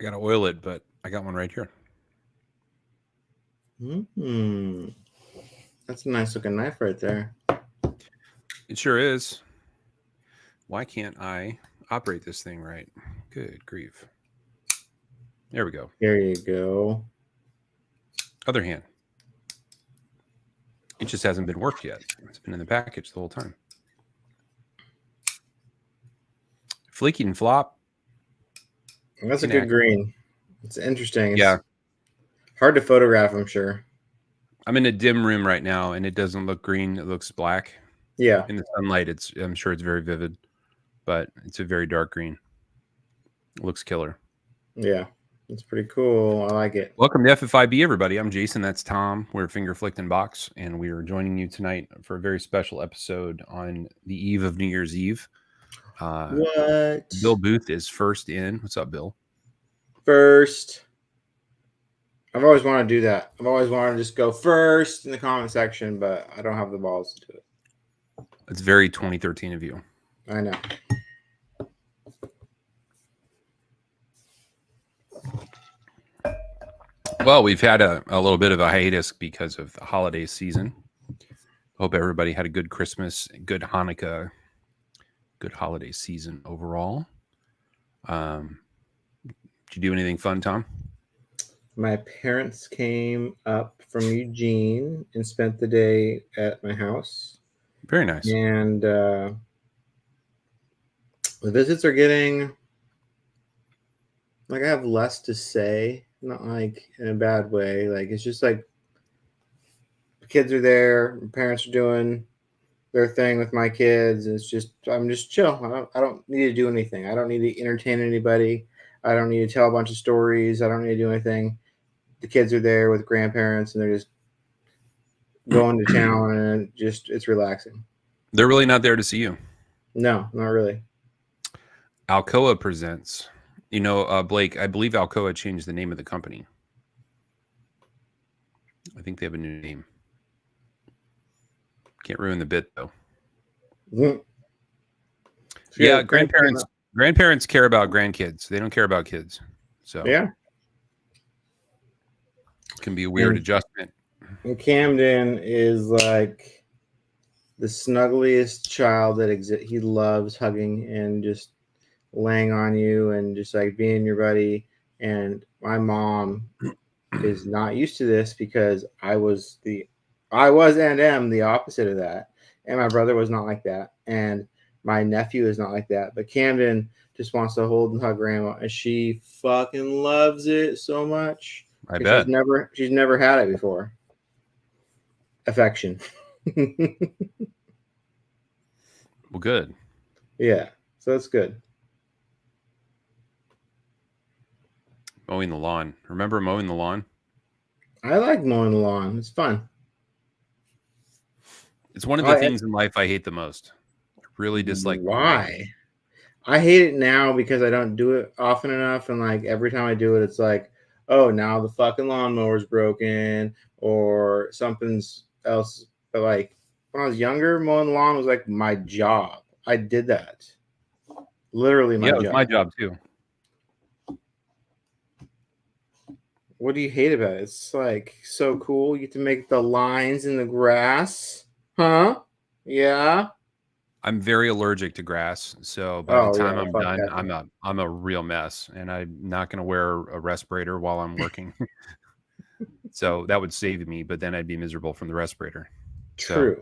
I got to oil it, but I got one right here. That's a nice looking knife right there. It sure is. Why can't I operate this thing right? Good grief. There we go. There you go. Other hand. It just hasn't been worked yet. It's been in the package the whole time. Fleeky and flop. That's a good green. It's interesting. Yeah. It's hard to photograph, I'm sure. I'm in a dim room right now, and it doesn't look green. It looks black. Yeah. In the sunlight, I'm sure it's very vivid, but it's a very dark green. It looks killer. Yeah. It's pretty cool. I like it. Welcome to FFIB, everybody. I'm Jason. That's Tom. We're Finger Flicked in Box, and we are joining you tonight for a very special episode on the eve of New Year's Eve. What? Bill Booth is first in. What's up, Bill? First. I've always wanted to do that. I've always wanted to just go first in the comment section, but I don't have the balls to do it. It's very 2013 of you. I know. Well, we've had a little bit of a hiatus because of the holiday season. Hope everybody had a good Christmas, good Hanukkah, good holiday season overall. Did you do anything fun, Tom? My parents came up from Eugene and spent the day at my house. Very nice. And the visits are getting, like, I have less to say, not like in a bad way. Like, it's just like the kids are there, my parents are doing their thing with my kids. It's just, I'm just chill. I don't need to do anything. I don't need to entertain anybody. I don't need to tell a bunch of stories. I don't need to do anything. The kids are there with grandparents and they're just going to town, and it's relaxing. They're really not there to see you. No, not really. Alcoa presents. You know, Blake, I believe Alcoa changed the name of the company. I think they have a new name. Can't ruin the bit, though. Mm-hmm. Yeah, grandparents care about grandkids. They don't care about kids. So yeah, it can be a weird adjustment. And Camden is like the snuggliest child that exists. He loves hugging and just laying on you and just like being your buddy. And my mom is not used to this because I was and am the opposite of that. And my brother was not like that. And my nephew is not like that. But Camden just wants to hold and hug grandma, and she fucking loves it so much. I bet. She's never had it before. Affection. Well, good. Yeah, so it's good. Mowing the lawn. Remember mowing the lawn? I like mowing the lawn. It's fun. It's one of the things in life I hate the most. I really dislike. Why? I hate it now because I don't do it often enough, and like every time I do it, it's like, oh, now the fucking lawnmower's broken or something's else. But like when I was younger, mowing the lawn was like my job. I did that. Literally my job. Yeah, it was my job too. What do you hate about it? It's like so cool. You get to make the lines in the grass. Huh? Yeah. I'm very allergic to grass, so by the time I'm done, I'm a real mess, and I'm not going to wear a respirator while I'm working. So that would save me, but then I'd be miserable from the respirator. True.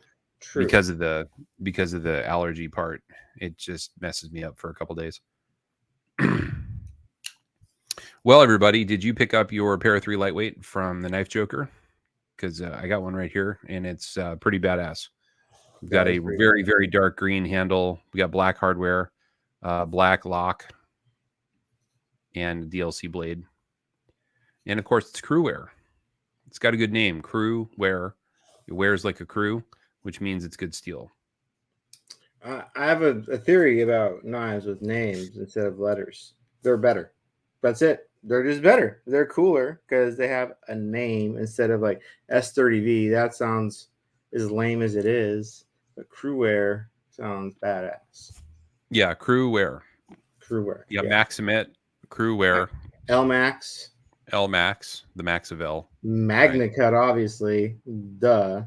Because of the allergy part, it just messes me up for a couple days. Well, everybody, did you pick up your Para 3 lightweight from the Knife Joker? Because I got one right here, and it's pretty badass. We've got a very, very dark green handle. We got black hardware, black lock, and DLC blade. And, of course, it's crew wear. It's got a good name, crew wear. It wears like a crew, which means it's good steel. I have a theory about knives with names instead of letters. They're better. That's it. They're just better. They're cooler because they have a name instead of like S30V. That sounds as lame as it is. But crew wear sounds badass. Yeah, crew wear. Crew wear. Yeah, Maximate, crew wear, L Max. L Max, the Max of L. Magna Right. Cut, obviously. Duh.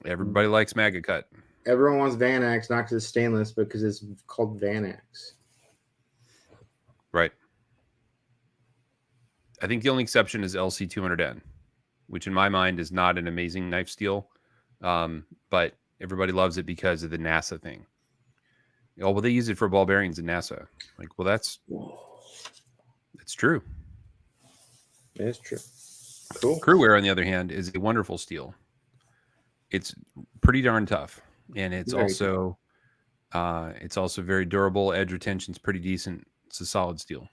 Everybody likes Magna Cut. Everyone wants Vanax, not because it's stainless, but because it's called Vanax. Right. I think the only exception is LC200N, which in my mind is not an amazing knife steel, but everybody loves it because of the NASA thing. Oh, well, they use it for ball bearings in NASA. Like, well, that's true. It's true. Cool. Crewware, on the other hand, is a wonderful steel. It's pretty darn tough, and it's also very durable. Edge retention's pretty decent. It's a solid steel.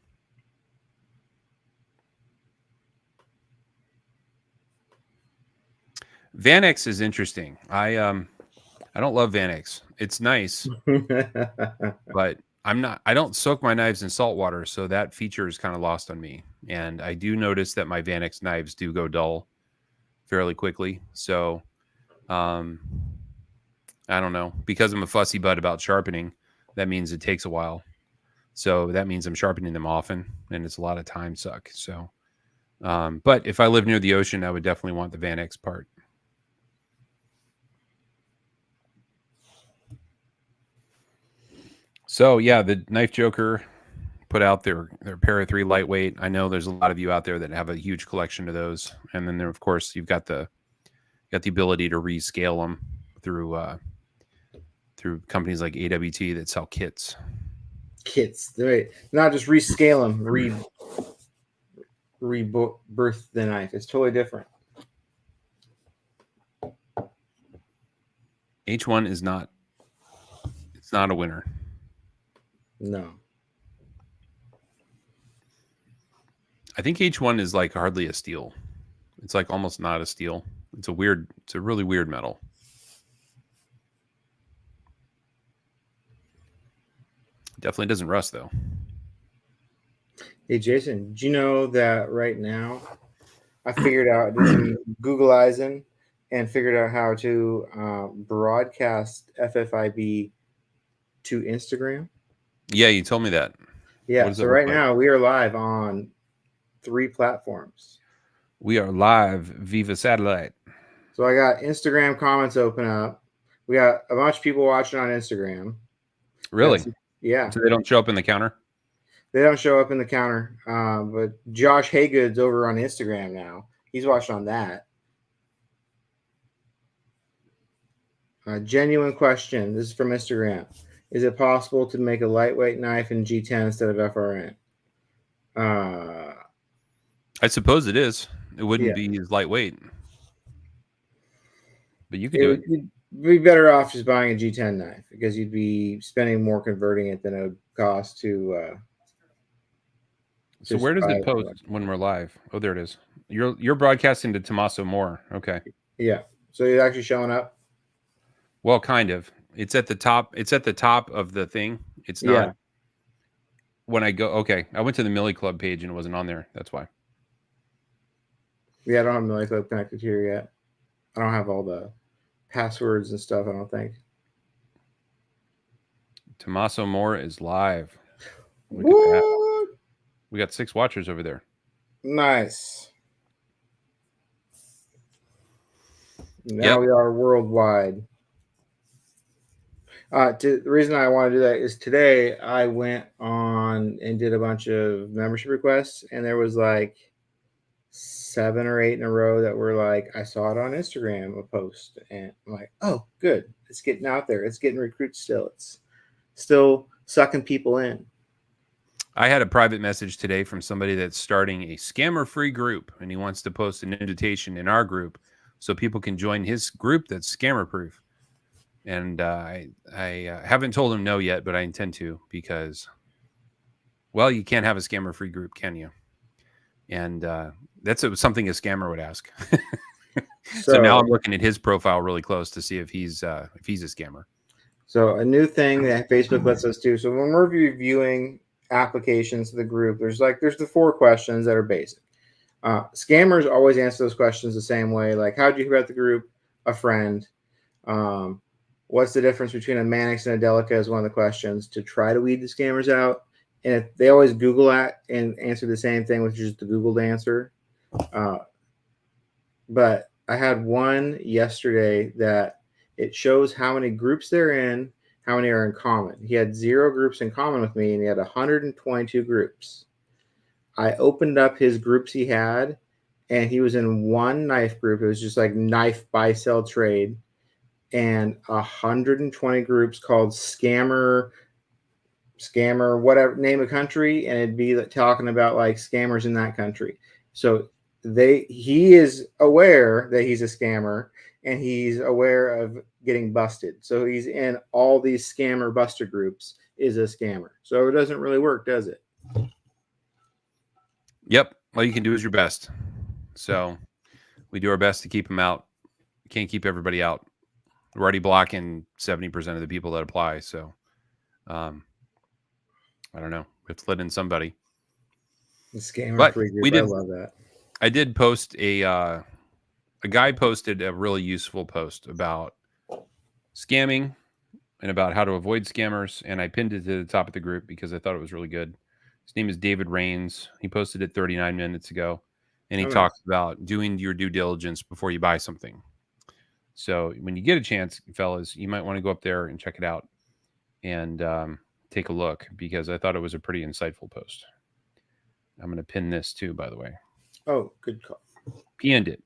Vanax is interesting. I don't love Vanax. It's nice, but I don't soak my knives in salt water, so that feature is kind of lost on me. And I do notice that my Vanax knives do go dull fairly quickly. So I don't know. Because I'm a fussy butt about sharpening, that means it takes a while. So that means I'm sharpening them often, and it's a lot of time suck. So but if I live near the ocean, I would definitely want the Vanax part. So yeah, the Knife Joker put out their Para 3 lightweight. I know there's a lot of you out there that have a huge collection of those, and then there, of course, you've got the ability to rescale them through companies like AWT that sell kits. Kits, right? Not just rescale them, rebirth the knife. It's totally different. H1 is not. It's not a winner. No. I think H1 is like hardly a steel. It's like almost not a steel. It's a really weird metal. Definitely doesn't rust though. Hey Jason, do you know that right now I figured out, did some Googleizing and figured out how to broadcast FFIB to Instagram? Yeah, you told me that. Yeah, so right now we are live on 3 platforms. We are live Viva Satellite. So I got Instagram comments open up. We got a bunch of people watching on Instagram. Really? Yeah. So they don't show up in the counter? They don't show up in the counter. But Josh Haygood's over on Instagram now. He's watching on that. Genuine question. This is from Instagram. Is it possible to make a lightweight knife in G10 instead of FRN? I suppose it is. It wouldn't be as lightweight. But you could do it. You'd be better off just buying a G10 knife because you'd be spending more converting it than it would cost to. So where does it post when we're live? Oh, there it is. You're broadcasting to Tommaso Moore. Okay. Yeah. So it's actually showing up? Well, kind of. It's at the top. It's at the top of the thing. It's not. Yeah. When I go, okay. I went to the Millie Club page and it wasn't on there. That's why. Yeah, I don't have Millie Club connected here yet. I don't have all the passwords and stuff, I don't think. Tommaso Moore is live. Look at that. We got 6 watchers over there. Nice. Now we are worldwide. The reason I want to do that is today I went on and did a bunch of membership requests, and there was like 7 or 8 in a row that were like, I saw it on Instagram, a post, and I'm like, oh, good. It's getting out there. It's getting recruits still. It's still sucking people in. I had a private message today from somebody that's starting a scammer-free group, and he wants to post an invitation in our group so people can join his group that's scammer-proof. And I haven't told him no yet, but I intend to because, well, you can't have a scammer-free group, can you? And that's something a scammer would ask. So now I'm looking at his profile really close to see if he's a scammer. So a new thing that Facebook lets us do. So when we're reviewing applications to the group, there's the 4 questions that are basic. Scammers always answer those questions the same way. Like, how'd you hear about the group? A friend. What's the difference between a Mannix and a Delica is one of the questions to try to weed the scammers out. and they always Google at and answer the same thing, which is just the Googled answer. But I had one yesterday that it shows how many groups they're in, how many are in common. He had 0 groups in common with me, and he had 122 groups. I opened up his groups he had, and he was in one knife group. It was just like knife buy sell trade, and 120 groups called scammer, whatever, name a country, and it'd be talking about like scammers in that country. So he is aware that he's a scammer, and he's aware of getting busted. So he's in all these scammer buster groups is a scammer. So it doesn't really work, does it? Yep. All you can do is your best. So we do our best to keep them out. Can't keep everybody out. We're already blocking 70% of the people that apply. So I don't know. We have to let in somebody. The scammer free group. I love that. I did post a guy posted a really useful post about scamming and about how to avoid scammers. And I pinned it to the top of the group because I thought it was really good. His name is David Rains. He posted it 39 minutes ago, and he talks about doing your due diligence before you buy something. So when you get a chance, fellas, you might want to go up there and check it out and take a look, because I thought it was a pretty insightful post. I'm going to pin this too, by the way. Oh, good call. Pinned it.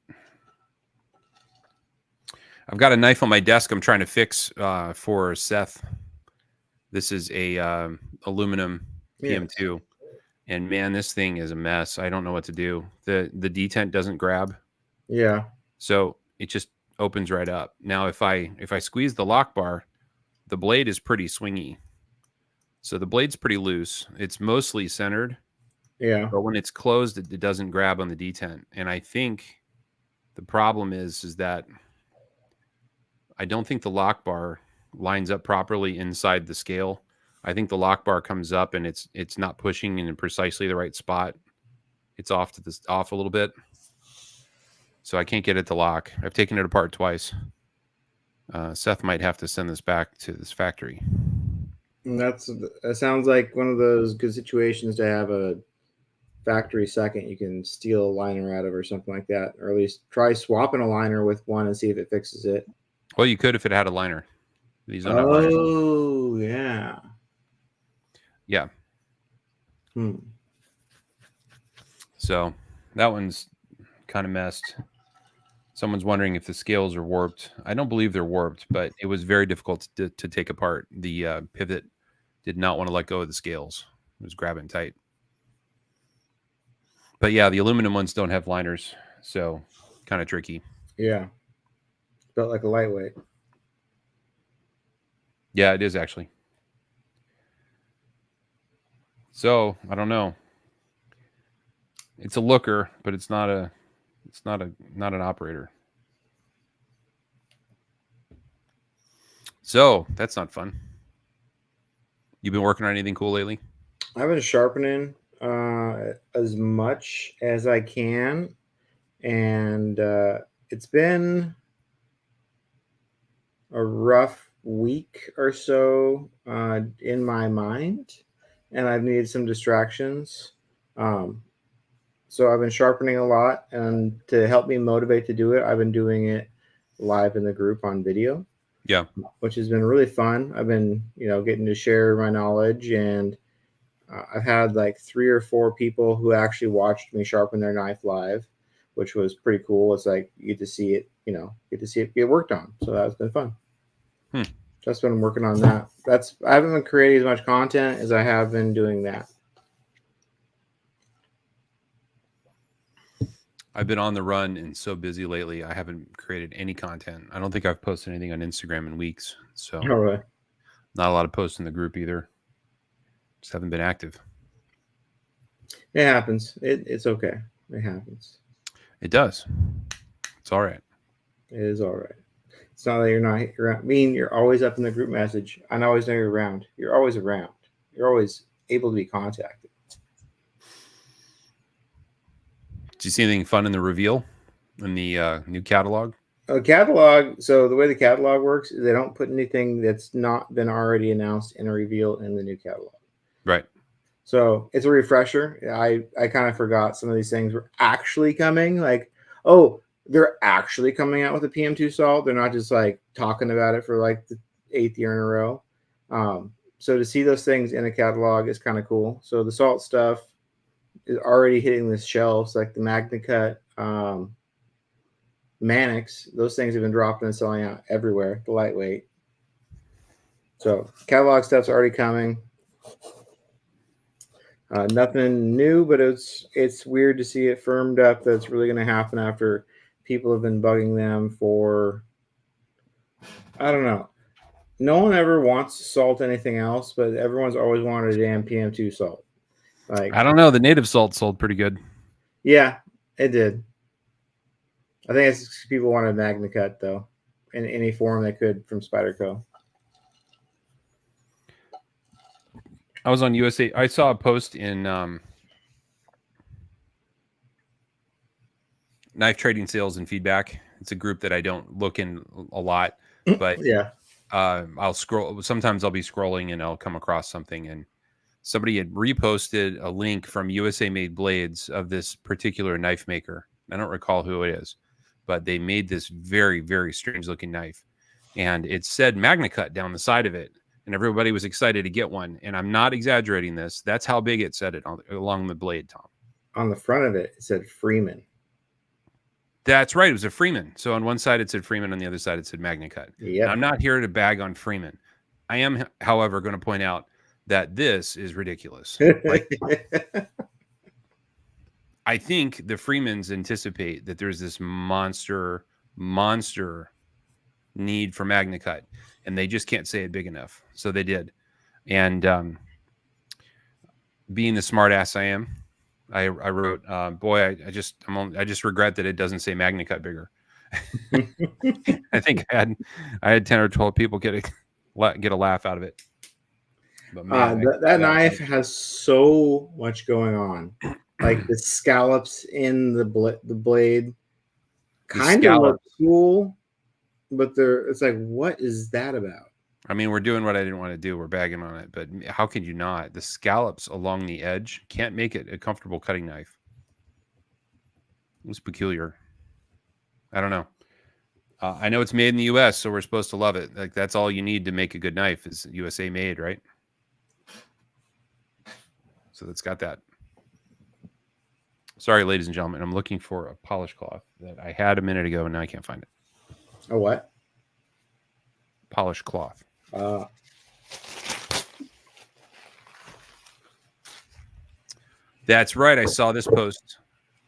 I've got a knife on my desk I'm trying to fix for Seth. This is a aluminum PM2. And man, this thing is a mess. I don't know what to do. The detent doesn't grab. Yeah. So it just opens right up. Now if I squeeze the lock bar, the blade is pretty swingy. So the blade's pretty loose. It's mostly centered. Yeah. But when it's closed, it doesn't grab on the detent. And I think the problem is that I don't think the lock bar lines up properly inside the scale. I think the lock bar comes up and it's not pushing in precisely the right spot. It's off a little bit. So I can't get it to lock. I've taken it apart twice. Seth might have to send this back to this factory. And that sounds like one of those good situations to have a factory second you can steal a liner out of or something like that, or at least try swapping a liner with one and see if it fixes it. Well, you could if it had a liner. These don't have liners. Oh, yeah. Yeah. So that one's kind of messed. Someone's wondering if the scales are warped. I don't believe they're warped, but it was very difficult to take apart. The pivot did not want to let go of the scales. It was grabbing tight. But yeah, the aluminum ones don't have liners, so kind of tricky. Yeah. Felt like a lightweight. Yeah, it is actually. So I don't know. It's a looker, but it's not an operator. So that's not fun. You've been working on anything cool lately? I've been sharpening as much as I can, and it's been a rough week or so in my mind, and I've needed some distractions. So I've been sharpening a lot, and to help me motivate to do it, I've been doing it live in the group on video. Yeah, which has been really fun. I've been, getting to share my knowledge, and I've had like 3 or 4 people who actually watched me sharpen their knife live, which was pretty cool. It's like you get to see it, get worked on. So that's been fun. That's been working on that. I haven't been creating as much content as I have been doing that. I've been on the run and so busy lately. I haven't created any content. I don't think I've posted anything on Instagram in weeks. So right. Not a lot of posts in the group either. Just haven't been active. It happens. It's okay. It happens. It does. It's all right. It is all right. It's not that you're not around. I mean, you're always up in the group message. I always know you're around. You're always around. You're always able to be contacted. Did you see anything fun in the reveal in the new catalog? Catalog. So the way the catalog works is they don't put anything that's not been already announced in a reveal in the new catalog. Right. So it's a refresher. I kind of forgot some of these things were actually coming. Like, oh, they're actually coming out with a PM2 salt. They're not just like talking about it for like the 8th year in a row. So to see those things in a catalog is kind of cool. So the salt stuff is already hitting the shelves, like the MagnaCut, Mannix. Those things have been dropping and selling out everywhere. The lightweight. So catalog stuff's already coming. Nothing new, but it's weird to see it firmed up that it's really going to happen after people have been bugging them for, I don't know. No one ever wants to salt anything else, but everyone's always wanted a damn PM2 salt. Like, I don't know. The native salt sold pretty good. Yeah, it did. I think it's people wanted MagnaCut though, in any form they could from Spyderco. I was on USA. I saw a post in Knife Trading Sales and Feedback. It's a group that I don't look in a lot, but Yeah. I'll scroll. Sometimes I'll be scrolling and I'll come across something, and somebody had reposted a link from USA Made Blades of this particular knife maker. I don't recall who it is, but they made this very, very strange looking knife, and it said MagnaCut down the side of it, and everybody was excited to get one. And I'm not exaggerating this. That's how big it said it along the blade, Tom. On the front of it said Freeman. That's right. It was a Freeman. So on one side it said Freeman, on the other side it said MagnaCut. Yeah. I'm not here to bag on Freeman. I am, however, going to point out that this is ridiculous. Like, I think the Freemans anticipate that there's this monster need for MagnaCut, and they just can't say it big enough. So they did. And being the smart ass I am, I wrote, boy, I just regret that it doesn't say MagnaCut bigger. I think I had 10 or 12 people get a laugh out of it. But man, that knife has so much going on. Like the scallops in the blade kind of look cool, but it's like, what is that about? I mean, we're doing what I didn't want to do. We're bagging on it, but how could you not? The scallops along the edge can't make it a comfortable cutting knife. It was peculiar. I don't know. I know it's made in the U.S., so we're supposed to love it. Like, that's all you need to make a good knife is USA made, right? So that's got that. Sorry, ladies and gentlemen. I'm looking for a polish cloth that I had a minute ago, and now I can't find it. A what? Polish cloth. That's right. I saw this post.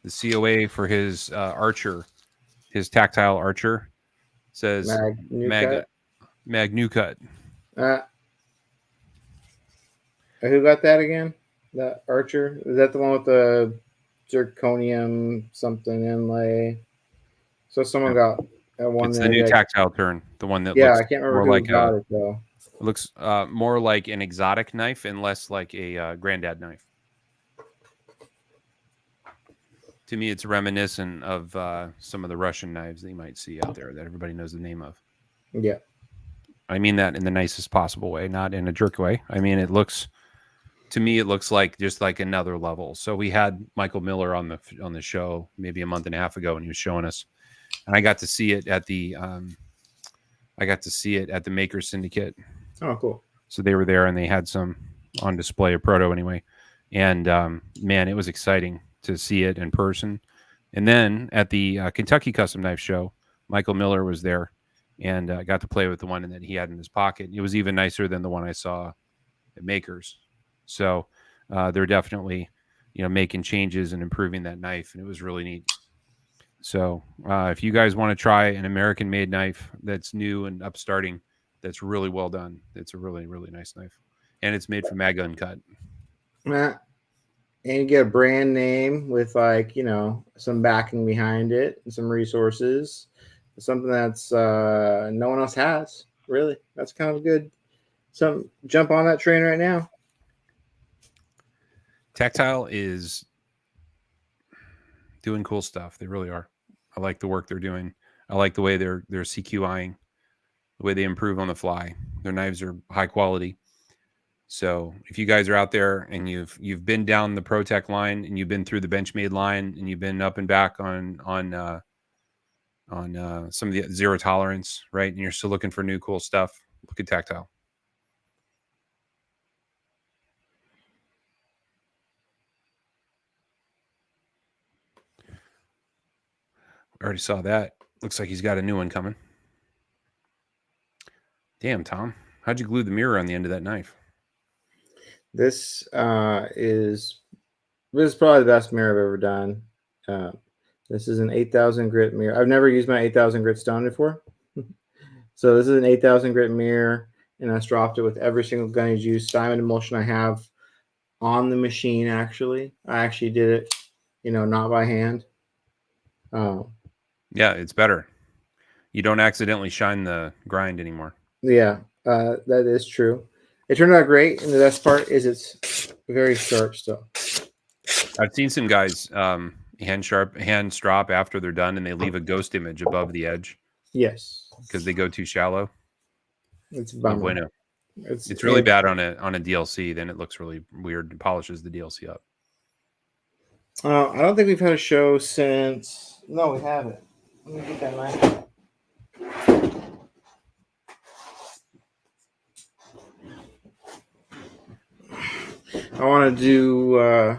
The COA for his Archer, his tactile Archer, says MagnaCut. Who got that again? That Archer? Is that the one with the zirconium something inlay? So someone got that one. It's the new tactile turn. The one that looks I can't remember more like it though. It looks more like an exotic knife and less like a granddad knife. To me, it's reminiscent of some of the Russian knives that you might see out there that everybody knows the name of. Yeah. I mean that in the nicest possible way, not in a jerk way. I mean, to me, it looks like just like another level. So we had Michael Miller on the show maybe a month and a half ago, and he was showing us, and I got to see it at the Maker Syndicate. Oh, cool. So they were there, and they had some on display, a proto anyway. And man, it was exciting to see it in person. And then at the Kentucky Custom Knife Show, Michael Miller was there, and got to play with the one that he had in his pocket. It was even nicer than the one I saw at Makers. So they're definitely, making changes and improving that knife, and it was really neat. So if you guys want to try an American-made knife that's new and upstarting, that's really well done. It's a really, really nice knife, and it's made from Mag Uncut. And you get a brand name with some backing behind it and some resources, something that's no one else has. Really, that's kind of good. So jump on that train right now. Tactile is doing cool stuff. They really are. I like the work they're doing. I like the way they're CQIing, the way they improve on the fly. Their knives are high quality. So if you guys are out there and you've been down the ProTech line and you've been through the Benchmade line and you've been up and back on some of the zero tolerance, right? And you're still looking for new cool stuff, look at Tactile. I already saw that. Looks like he's got a new one coming. Damn, Tom. How'd you glue the mirror on the end of that knife? This is probably the best mirror I've ever done. This is an 8,000 grit mirror. I've never used my 8,000 grit stone before. So this is an 8,000 grit mirror, and I stropped it with every single gun used diamond emulsion I have on the machine. Actually, I actually did it, not by hand. Yeah, it's better. You don't accidentally shine the grind anymore. Yeah, that is true. It turned out great, and the best part is it's very sharp still. I've seen some guys hand strop after they're done, and they leave a ghost image above the edge. Yes, because they go too shallow. It's no bueno. It's really bad on a DLC. Then it looks really weird and polishes the DLC up. I don't think we've had a show since. No, we haven't. Let me get that knife. I want to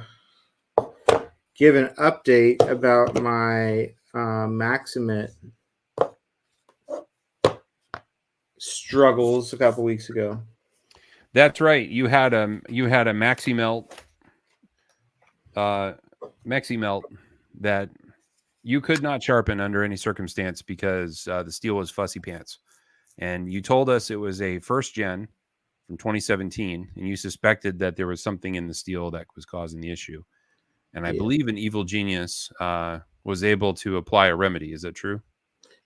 give an update about my Maximate struggles a couple weeks ago. That's right. You had a Maximelt that you could not sharpen under any circumstance because the steel was fussy pants. And you told us it was a first gen from 2017, and you suspected that there was something in the steel that was causing the issue. And I believe an evil genius was able to apply a remedy. Is that true?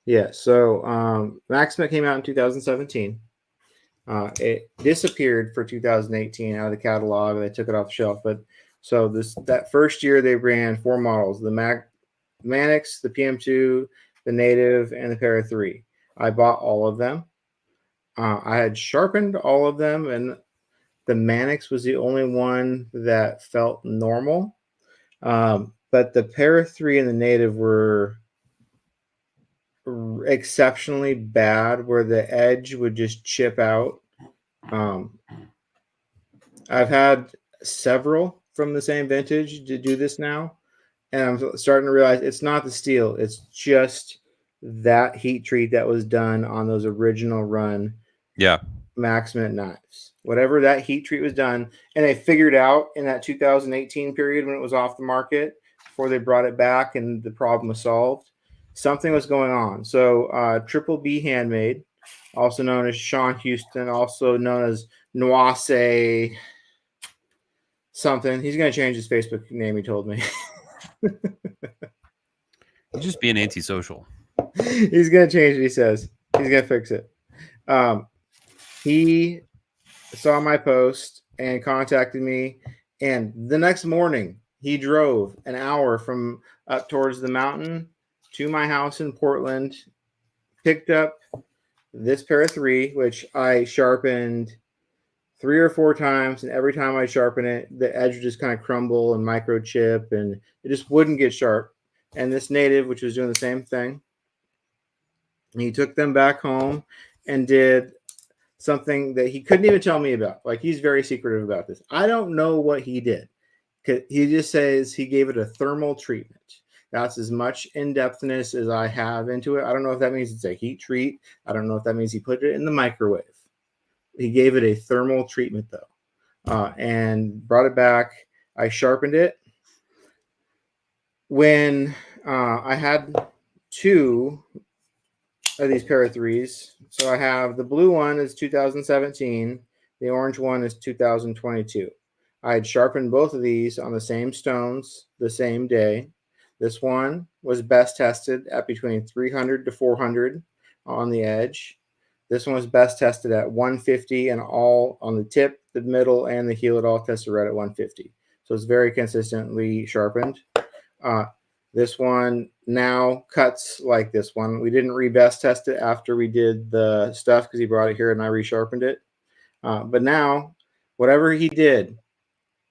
Yeah. So Maximate came out in 2017. It disappeared for 2018 out of the catalog. They took it off the shelf. But so that first year they ran 4 models: the Manix, the PM2, the Native, and the Para 3. I bought all of them. I had sharpened all of them, and the Manix was the only one that felt normal. But the Para 3 and the Native were exceptionally bad, where the edge would just chip out. I've had several from the same vintage to do this now, and I'm starting to realize it's not the steel, it's just that heat treat that was done on those original run Maximate knives. Whatever that heat treat was done, and they figured out in that 2018 period when it was off the market before they brought it back and the problem was solved, something was going on. So Triple B Handmade, also known as Sean Houston, also known as Noise something. He's going to change his Facebook name, he told me. He's just being antisocial. He's going to change it, he says. He's going to fix it. He saw my post and contacted me, and the next morning he drove an hour from up towards the mountain to my house in Portland, picked up this Para 3, which I sharpened 3 or 4 times, and every time I sharpen it, the edge would just kind of crumble and microchip, and it just wouldn't get sharp. And this Native, which was doing the same thing, and he took them back home and did something that he couldn't even tell me about. Like, he's very secretive about this. I don't know what he did. He just says he gave it a thermal treatment. That's as much in-depthness as I have into it. I don't know if that means it's a heat treat. I don't know if that means he put it in the microwave. He gave it a thermal treatment, though, and brought it back. I sharpened it. When I had 2 of these Para 3s, so I have the blue one is 2017, the orange one is 2022. I had sharpened both of these on the same stones the same day. This one was best tested at between 300 to 400 on the edge. This one was best tested at 150, and all on the tip, the middle, and the heel, it all tested right at 150. So it's very consistently sharpened. This one now cuts like this one. We didn't re-best test it after we did the stuff because he brought it here and I resharpened it. But now whatever he did,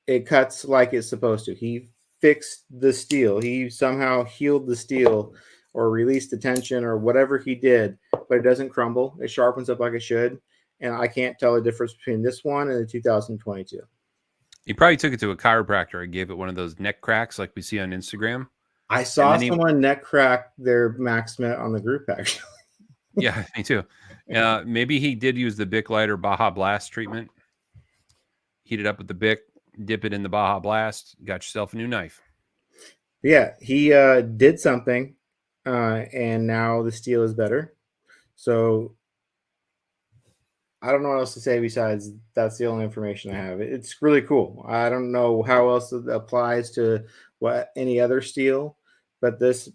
it cuts like it's supposed to. He fixed the steel. He somehow healed the steel or released the tension or whatever he did, but it doesn't crumble. It sharpens up like it should. And I can't tell the difference between this one and the 2022. He probably took it to a chiropractor and gave it one of those neck cracks like we see on Instagram. I saw someone neck crack their Maxmet on the group, actually. Yeah, me too. Maybe he did use the Bic Lighter Baja Blast treatment. Heat it up with the Bic, dip it in the Baja Blast, got yourself a new knife. Yeah, he did something, and now the steel is better. So I don't know what else to say besides that's the only information I have. It's really cool. I don't know how else it applies to what any other steel, but this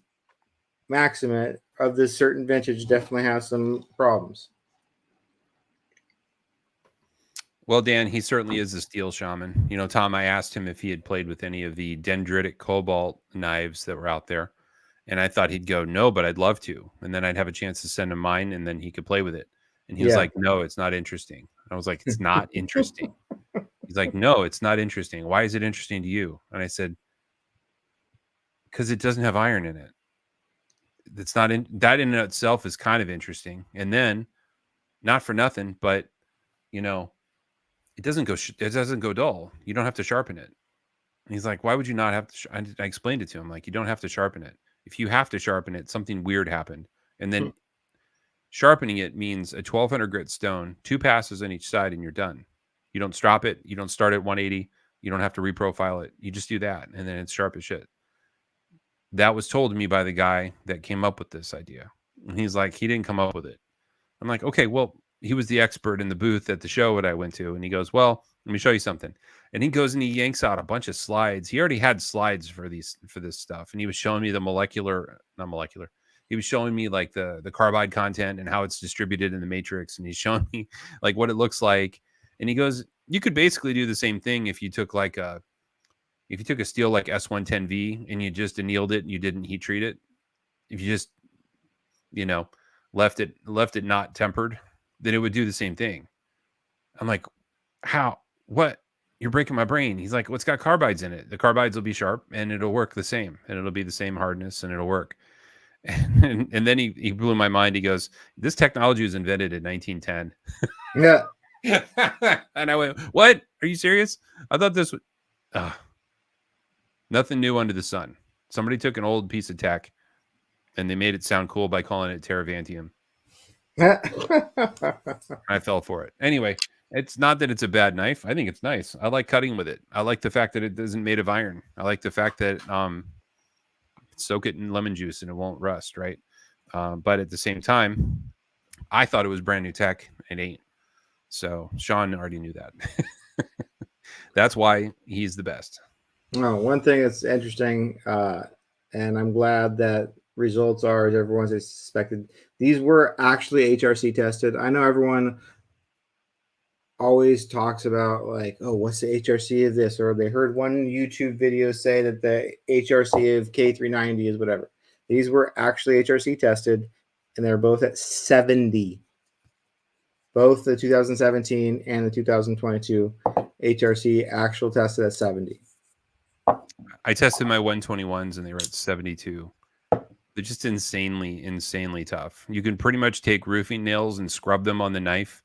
Maximet of this certain vintage definitely has some problems. Well, Dan, he certainly is a steel shaman. You know, Tom, I asked him if he had played with any of the dendritic cobalt knives that were out there. And I thought he'd go, no, but I'd love to. And then I'd have a chance to send him mine and then he could play with it. And he was like, no, it's not interesting. I was like, it's not interesting. He's like, no, it's not interesting. Why is it interesting to you? And I said, because it doesn't have iron in it. It's not in that in itself is kind of interesting. And then, not for nothing, but you know, it doesn't go dull. You don't have to sharpen it. And he's like, why would you not have to? I explained it to him like, you don't have to sharpen it. If you have to sharpen it, something weird happened. And then sharpening it means a 1200 grit stone, 2 passes on each side, and you're done. You don't strop it. You don't start at 180. You don't have to reprofile it. You just do that, and then it's sharp as shit. That was told to me by the guy that came up with this idea. And he's like, he didn't come up with it. I'm like, okay, well, he was the expert in the booth at the show that I went to. And he goes, well, let me show you something. And he goes and he yanks out a bunch of slides. He already had slides for this stuff. And he was showing me the not molecular. He was showing me like the carbide content and how it's distributed in the matrix. And he's showing me like what it looks like. And he goes, you could basically do the same thing if you took a steel like S110V and you just annealed it and you didn't heat treat it. If you just, left it not tempered, then it would do the same thing. I'm like, how? What? You're breaking my brain. He's like, well, it's got carbides in it. The carbides will be sharp and it'll work the same and it'll be the same hardness and it'll work. And then he blew my mind. He goes, this technology was invented in 1910. Yeah. And I went, what? Are you serious? I thought this was nothing new under the sun. Somebody took an old piece of tech and they made it sound cool by calling it Teravantium. I fell for it. Anyway, it's not that it's a bad knife. I think it's nice. I like cutting with it. I like the fact that it isn't made of iron. I like the fact that soak it in lemon juice and it won't rust, right? But at the same time, I thought it was brand new tech. It ain't. So Sean already knew that. That's why he's the best. One thing that's interesting, and I'm glad that results are as everyone's suspected. These were actually HRC tested. I know everyone always talks about like, oh, what's the HRC of this? Or they heard one YouTube video say that the HRC of K390 is whatever. These were actually HRC tested, and they're both at 70. Both the 2017 and the 2022 HRC actual tested at 70. I tested my 121s and they were at 72. They're just insanely tough. You can pretty much take roofing nails and scrub them on the knife,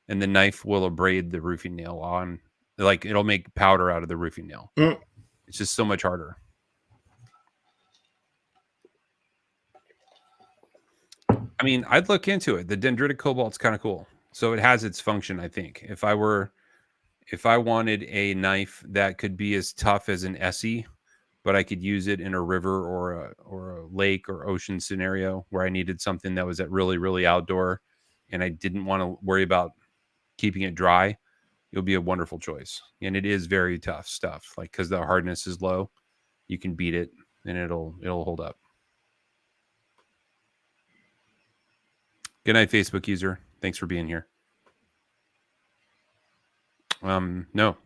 and the knife will abrade the roofing nail on. Like, it'll make powder out of the roofing nail. It's just so much harder. I mean, I'd look into it. The dendritic cobalt's kind of cool. So it has its function, I think. If I wanted a knife that could be as tough as an Essie, but I could use it in a river or a lake or ocean scenario where I needed something that was at really outdoor and I didn't want to worry about keeping it dry, it'll be a wonderful choice. And it is very tough stuff. Like, because the hardness is low, you can beat it and it'll hold up. Good night, Facebook user. Thanks for being here. No.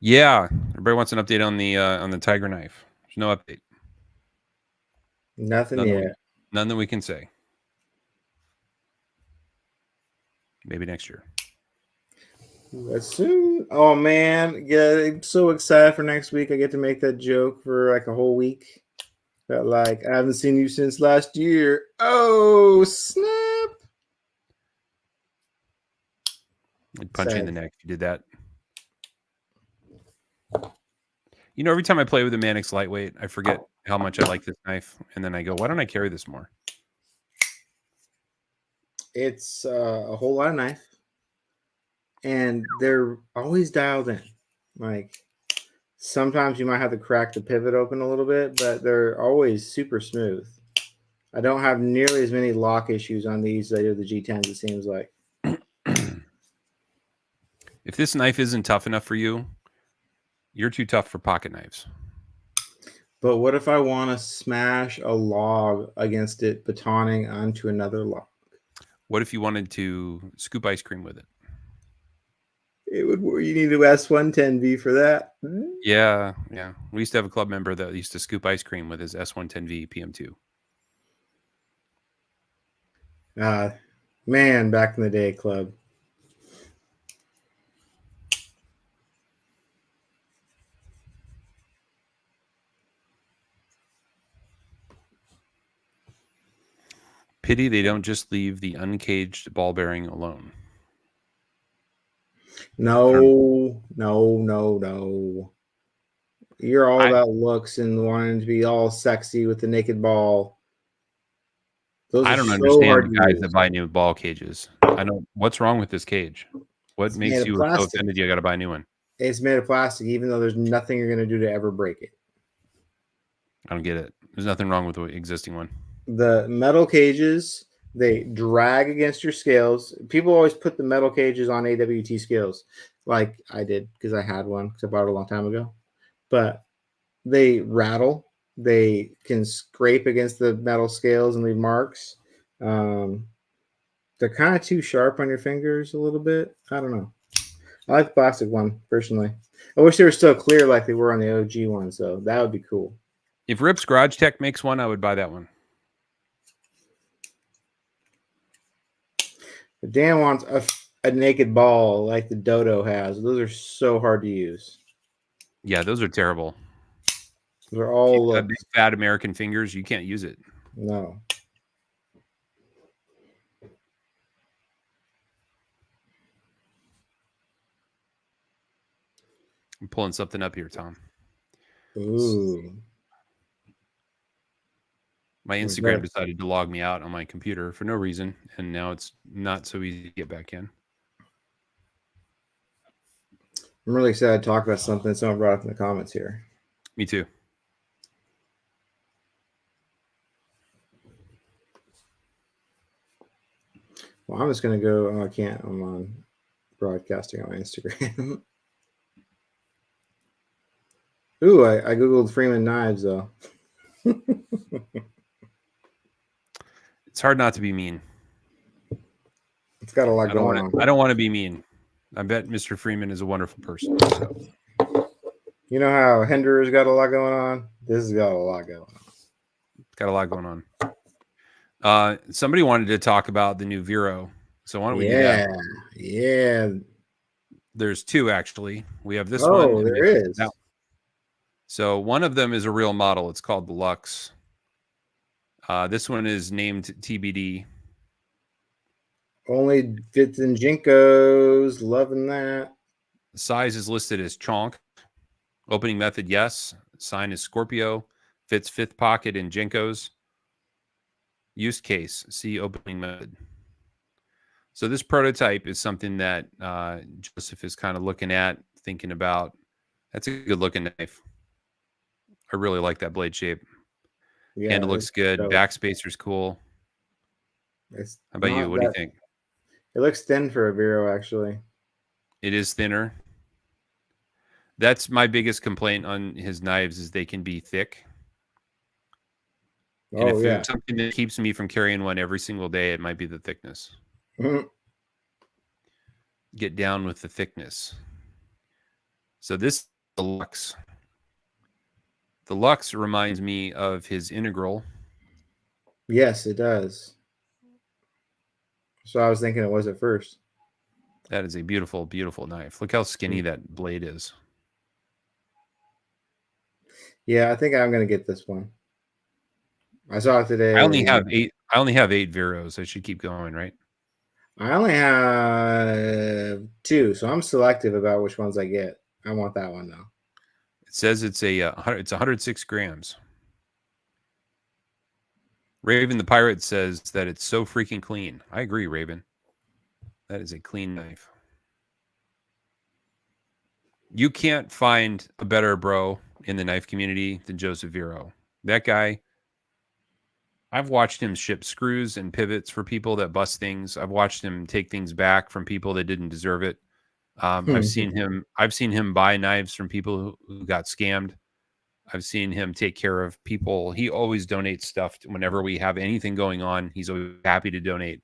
Yeah, everybody wants an update on the Tiger knife. There's no update. Nothing yet. None that we can say. Maybe next year. As soon. Oh man, yeah, I'm so excited for next week. I get to make that joke for like a whole week. That like I haven't seen you since last year. Oh snap! I'd punch you in the neck if you did that. You know, every time I play with a Mannix lightweight, I forget how much I like this knife, and then I go, "Why don't I carry this more?" It's a whole lot of knife, and they're always dialed in. Like sometimes you might have to crack the pivot open a little bit, but they're always super smooth. I don't have nearly as many lock issues on these as I do the G10s. It seems like. If this knife isn't tough enough for you, you're too tough for pocket knives. But what if I want to smash a log against it, batoning onto another log? What if you wanted to scoop ice cream with it? It would. You need a S110V for that. Yeah. We used to have a club member that used to scoop ice cream with his S110V PM2. Man, back in the day, club. Pity they don't just leave the uncaged ball bearing alone. No. You're all about looks and wanting to be all sexy with the naked ball. Those I don't understand the guys that buy new ball cages. I don't. What's wrong with this cage? What makes you so offended you got to buy a new one? It's made of plastic, even though there's nothing you're going to do to ever break it. I don't get it. There's nothing wrong with the existing one. The metal cages, they drag against your scales. People always put the metal cages on AWT scales, like I did because I had one because I bought it a long time ago. But they rattle. They can scrape against the metal scales and leave marks. They're kind of too sharp on your fingers a little bit. I don't know. I like the plastic one personally. I wish they were still clear like they were on the OG one, so that would be cool. If Rip's Garage Tech makes one, I would buy that one. Dan wants a naked ball like the Dodo has. Those are so hard to use. Yeah, those are terrible. They're all big fat American fingers. You can't use it. No. I'm pulling something up here, Tom. Ooh. My Instagram decided to log me out on my computer for no reason, and now it's not so easy to get back in. I'm really excited to talk about something someone brought up in the comments here. Me too. Well, I'm just going to go. Oh, I can't. I'm on broadcasting on Instagram. Ooh, I Googled Freeman knives, though. It's hard not to be mean. It's got a lot going on. I don't want to be mean. I bet Mr. Freeman is a wonderful person. So. You know how Hender's got a lot going on? This has got a lot going on. It's got a lot going on. Somebody wanted to talk about the new Vero. So why don't we do that? Yeah. There's two, actually. We have this one. Oh, there is. That. So one of them is a real model. It's called the Lux. This one is named TBD. Only fits in Jinkos. Loving that. The size is listed as chonk. Opening method, yes. Sign is Scorpio. Fits fifth pocket in Jinkos. Use case, see opening method. So this prototype is something that Joseph is kind of looking at, thinking about. That's a good looking knife. I really like that blade shape. Yeah, handle looks good. Dope. Backspacer's cool. How about you? What do you think? It looks thin for a Vero, actually. It is thinner. That's my biggest complaint on his knives is they can be thick. And if it's something that keeps me from carrying one every single day, it might be the thickness. Mm-hmm. Get down with the thickness. So this is the Lux. The Lux reminds me of his Integral. Yes, it does. So I was thinking it was at first. That is a beautiful, beautiful knife. Look how skinny that blade is. Yeah, I think I'm gonna get this one. I saw it today. I only have 8. I only have 8 Veros. I should keep going, right? I only have 2, so I'm selective about which ones I get. I want that one though. It says it's it's 106 grams. Raven the Pirate says that it's so freaking clean. I agree, Raven. That is a clean knife. You can't find a better bro in the knife community than Joseph Vero. That guy, I've watched him ship screws and pivots for people that bust things. I've watched him take things back from people that didn't deserve it. I've seen him buy knives from people who got scammed. I've seen him take care of people. He always donates stuff whenever we have anything going on. He's always happy to donate.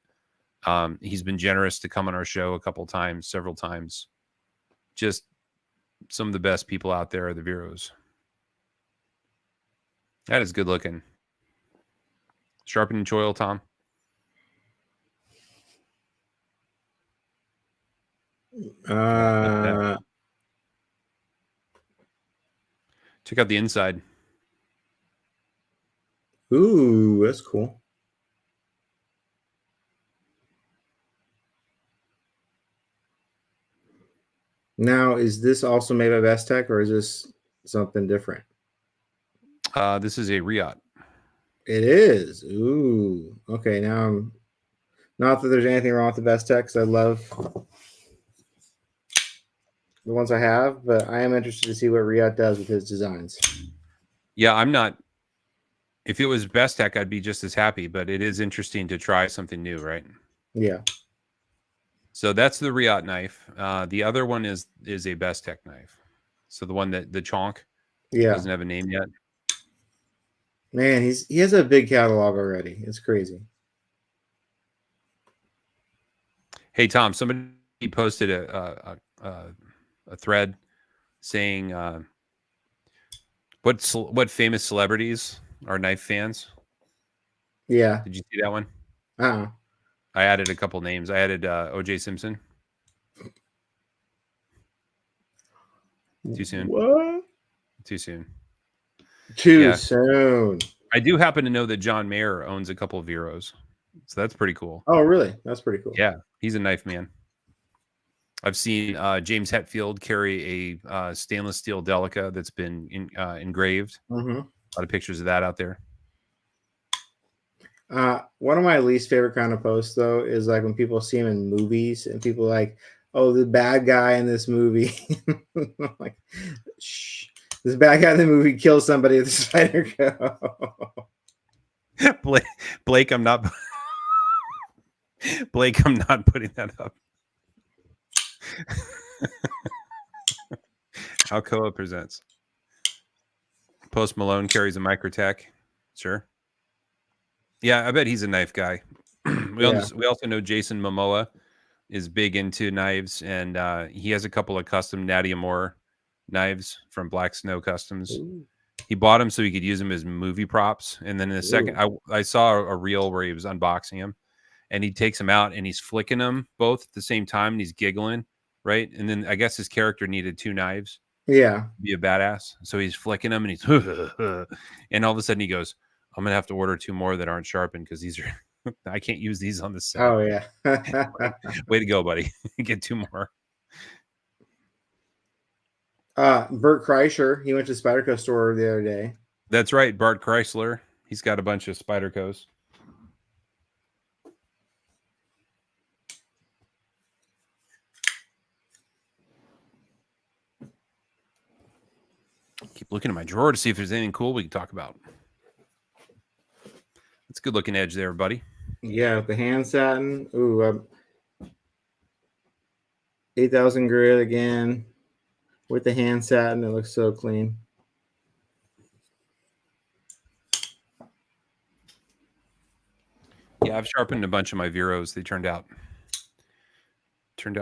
He's been generous to come on our show a couple times, several times. Just some of the best people out there are the Veros. That is good looking. Sharpening choil, Tom. Check out the inside. Ooh, that's cool. Now, is this also made by Best Tech, or is this something different? This is a Riot. It is. Ooh. Okay, now I'm not that there's anything wrong with the Best Tech, because I love the ones I have, but I am interested to see what Riot does with his designs. Yeah, I'm not. If it was Best Tech, I'd be just as happy, but it is interesting to try something new, right? Yeah. So that's the Riot knife. The other one is a Best Tech knife. So the one that the Chonk doesn't have a name yet. Man, he has a big catalog already. It's crazy. Hey Tom, somebody posted a thread saying what famous celebrities are knife fans. Yeah. Did you see that one? Uh-uh. I added a couple names. I added O.J. Simpson. Too soon. What? Too soon. Too soon. I do happen to know that John Mayer owns a couple of Veros. So that's pretty cool. Oh, really? That's pretty cool. Yeah, he's a knife man. I've seen James Hetfield carry a stainless steel Delica that's been engraved. Mm-hmm. A lot of pictures of that out there. One of my least favorite kind of posts, though, is like when people see him in movies and people like, oh, the bad guy in this movie. I'm like, shh. This bad guy in the movie kills somebody with a spider go. Blake, I'm not. Blake, I'm not putting that up. Alcoa presents. Post Malone carries a Microtech. Sure. Yeah, I bet he's a knife guy. We also know Jason Momoa is big into knives, and he has a couple of custom Nadia Moore knives from Black Snow Customs. Ooh. He bought them so he could use them as movie props. And then in a second, I saw a reel where he was unboxing them, and he takes them out and he's flicking them both at the same time, and he's giggling, right? And then I guess his character needed 2 knives. Yeah. To be a badass. So he's flicking them, and he's and all of a sudden he goes, I'm gonna have to order 2 more that aren't sharpened because these are I can't use these on the set. Oh yeah. Way to go, buddy. Get 2 more. Bert Kreischer, he went to Spyderco store the other day. That's right, Bart Chrysler. He's got a bunch of Spydercos. Keep looking at my drawer to see if there's anything cool we can talk about. That's a good looking edge there, buddy. Yeah, the hand satin. Ooh, 8,000 grit again with the hand satin. It looks so clean. Yeah, I've sharpened a bunch of my Veros. They turned out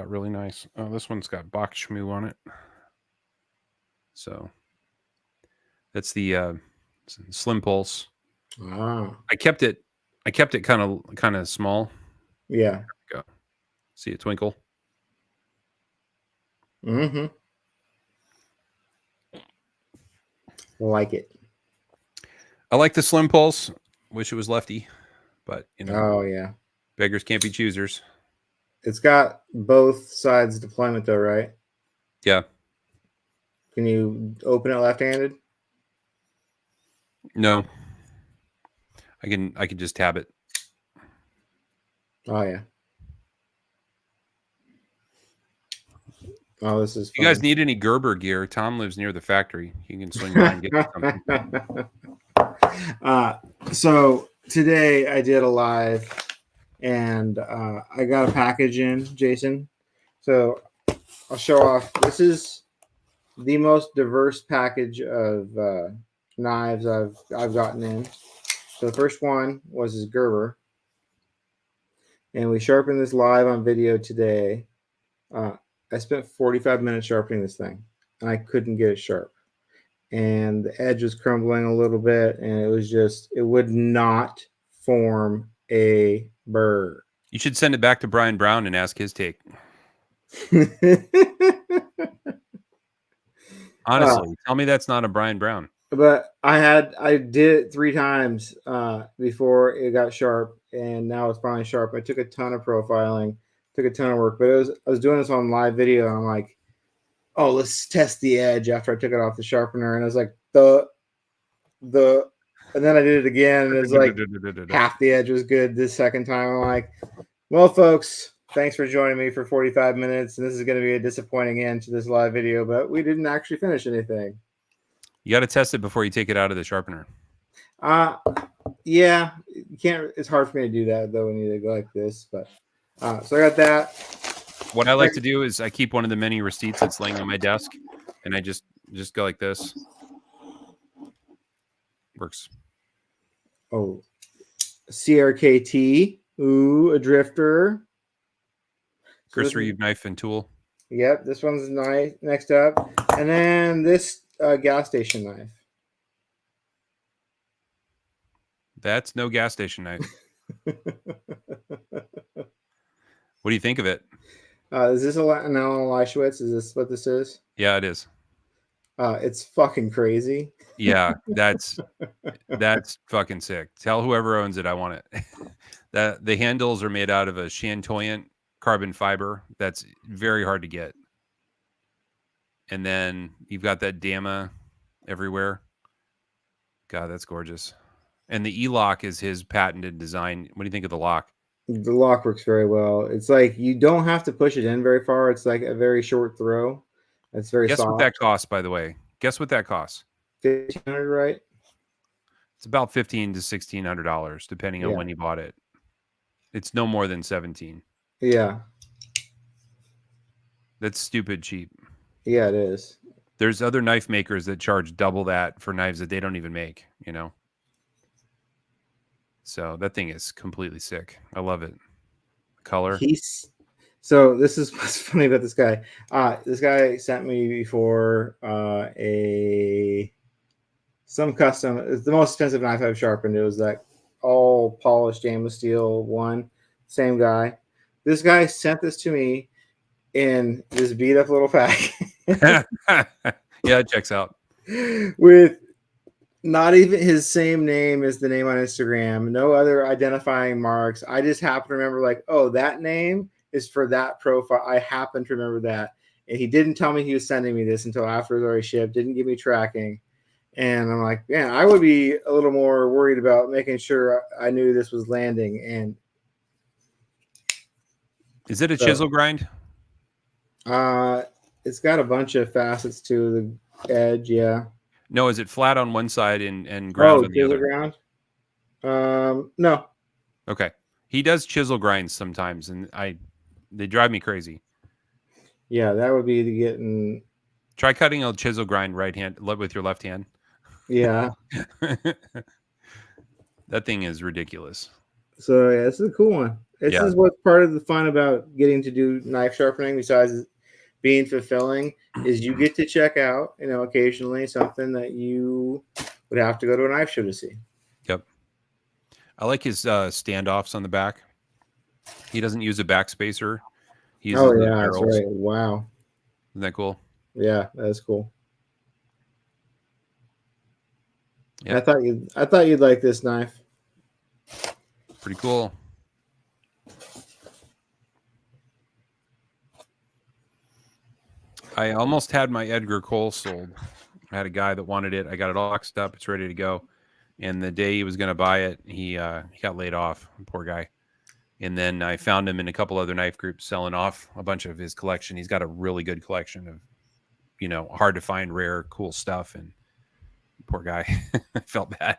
really nice. Oh, this one's got Bach Schmoo on it. So that's the Slim Pulse. Wow. I kept it kind of small. Yeah. There we go. See it twinkle. Mm-hmm. Like it. I like the Slim Pulse. Wish it was lefty, but Oh yeah. beggars can't be choosers. It's got both sides deployment though, right? Yeah. Can you open it left-handed? No. I can just tab it. Oh yeah. Oh, this is If you guys fun. need any Gerber gear, Tom lives near the factory. You can swing by and get something. So today I did a live and I got a package in, Jason. So I'll show off. This is the most diverse package of knives I've gotten in. So the first one was his Gerber, and we sharpened this live on video today. I spent 45 minutes sharpening this thing, and I couldn't get it sharp. And the edge was crumbling a little bit, and it would not form a burr. You should send it back to Brian Brown and ask his take. Honestly, tell me that's not a Brian Brown. But I did it 3 times before it got sharp, and now it's finally sharp. I took a ton of profiling, took a ton of work, but I was doing this on live video, and I'm like, oh, let's test the edge after I took it off the sharpener, and I was like and then I did it again, and it was like half the edge was good this second time. I'm like, well, folks, thanks for joining me for 45 minutes, and this is going to be a disappointing end to this live video, but we didn't actually finish anything. You got to test it before you take it out of the sharpener. Yeah, you can't. It's hard for me to do that though when you go like this. But so I got that. What I like to do is I keep one of the many receipts that's laying on my desk, and I just go like this. Works. Oh, CRKT. Ooh, a drifter. Chris Reeve knife and tool. Yep, this one's nice. Next up, and then this gas station knife. That's no gas station knife. What do you think of it? Is this an Alan Leishwitz? Is this what this is? Yeah, it is. It's fucking crazy. Yeah, that's fucking sick. Tell whoever owns it I want it. That the handles are made out of a Shantoyant carbon fiber that's very hard to get. And then you've got that Dama everywhere. God, that's gorgeous. And the E-lock is his patented design. What do you think of the lock? The lock works very well. It's like you don't have to push it in very far. It's like a very short throw. It's very Guess soft. what that costs, by the way? Guess what that costs? $1,500, right? It's about $1,500 to $1,600, depending on when you bought it. It's no more than 17. Yeah. That's stupid cheap. Yeah, it is. There's other knife makers that charge double that for knives that they don't even make, So that thing is completely sick. I love it. Color. So this is what's funny about this guy. This guy sent me before some custom. It's the most expensive knife I've sharpened. It was that all polished stainless steel one. Same guy. This guy sent this to me in this beat up little pack. Yeah, it checks out. With not even his same name as the name on Instagram. No other identifying marks. I just happen to remember like, oh, that name is for that profile. I happen to remember that. And he didn't tell me he was sending me this until after it was already shipped. Didn't give me tracking. And I'm like, man, I would be a little more worried about making sure I knew this was landing. And is it a chisel grind? It's got a bunch of facets to the edge. Yeah. No, is it flat on one side and ground on the other? Ground? No. Okay. He does chisel grinds sometimes, and they drive me crazy. Yeah, that would be the getting. Try cutting a chisel grind right hand with your left hand. Yeah. That thing is ridiculous. So yeah, this is a cool one. This is what's part of the fun about getting to do knife sharpening, besides being fulfilling, is you get to check out, occasionally something that you would have to go to a knife show to see. Yep. I like his standoffs on the back. He doesn't use a backspacer. He uses that's right. Wow. Isn't that cool? Yeah, that's cool. Yep. I thought you'd like this knife. Pretty cool. I almost had my Edgar Cole sold. I had a guy that wanted it. I got it all boxed up. It's ready to go. And the day he was going to buy it, he got laid off. Poor guy. And then I found him in a couple other knife groups selling off a bunch of his collection. He's got a really good collection of, hard to find, rare, cool stuff. And poor guy, I felt bad.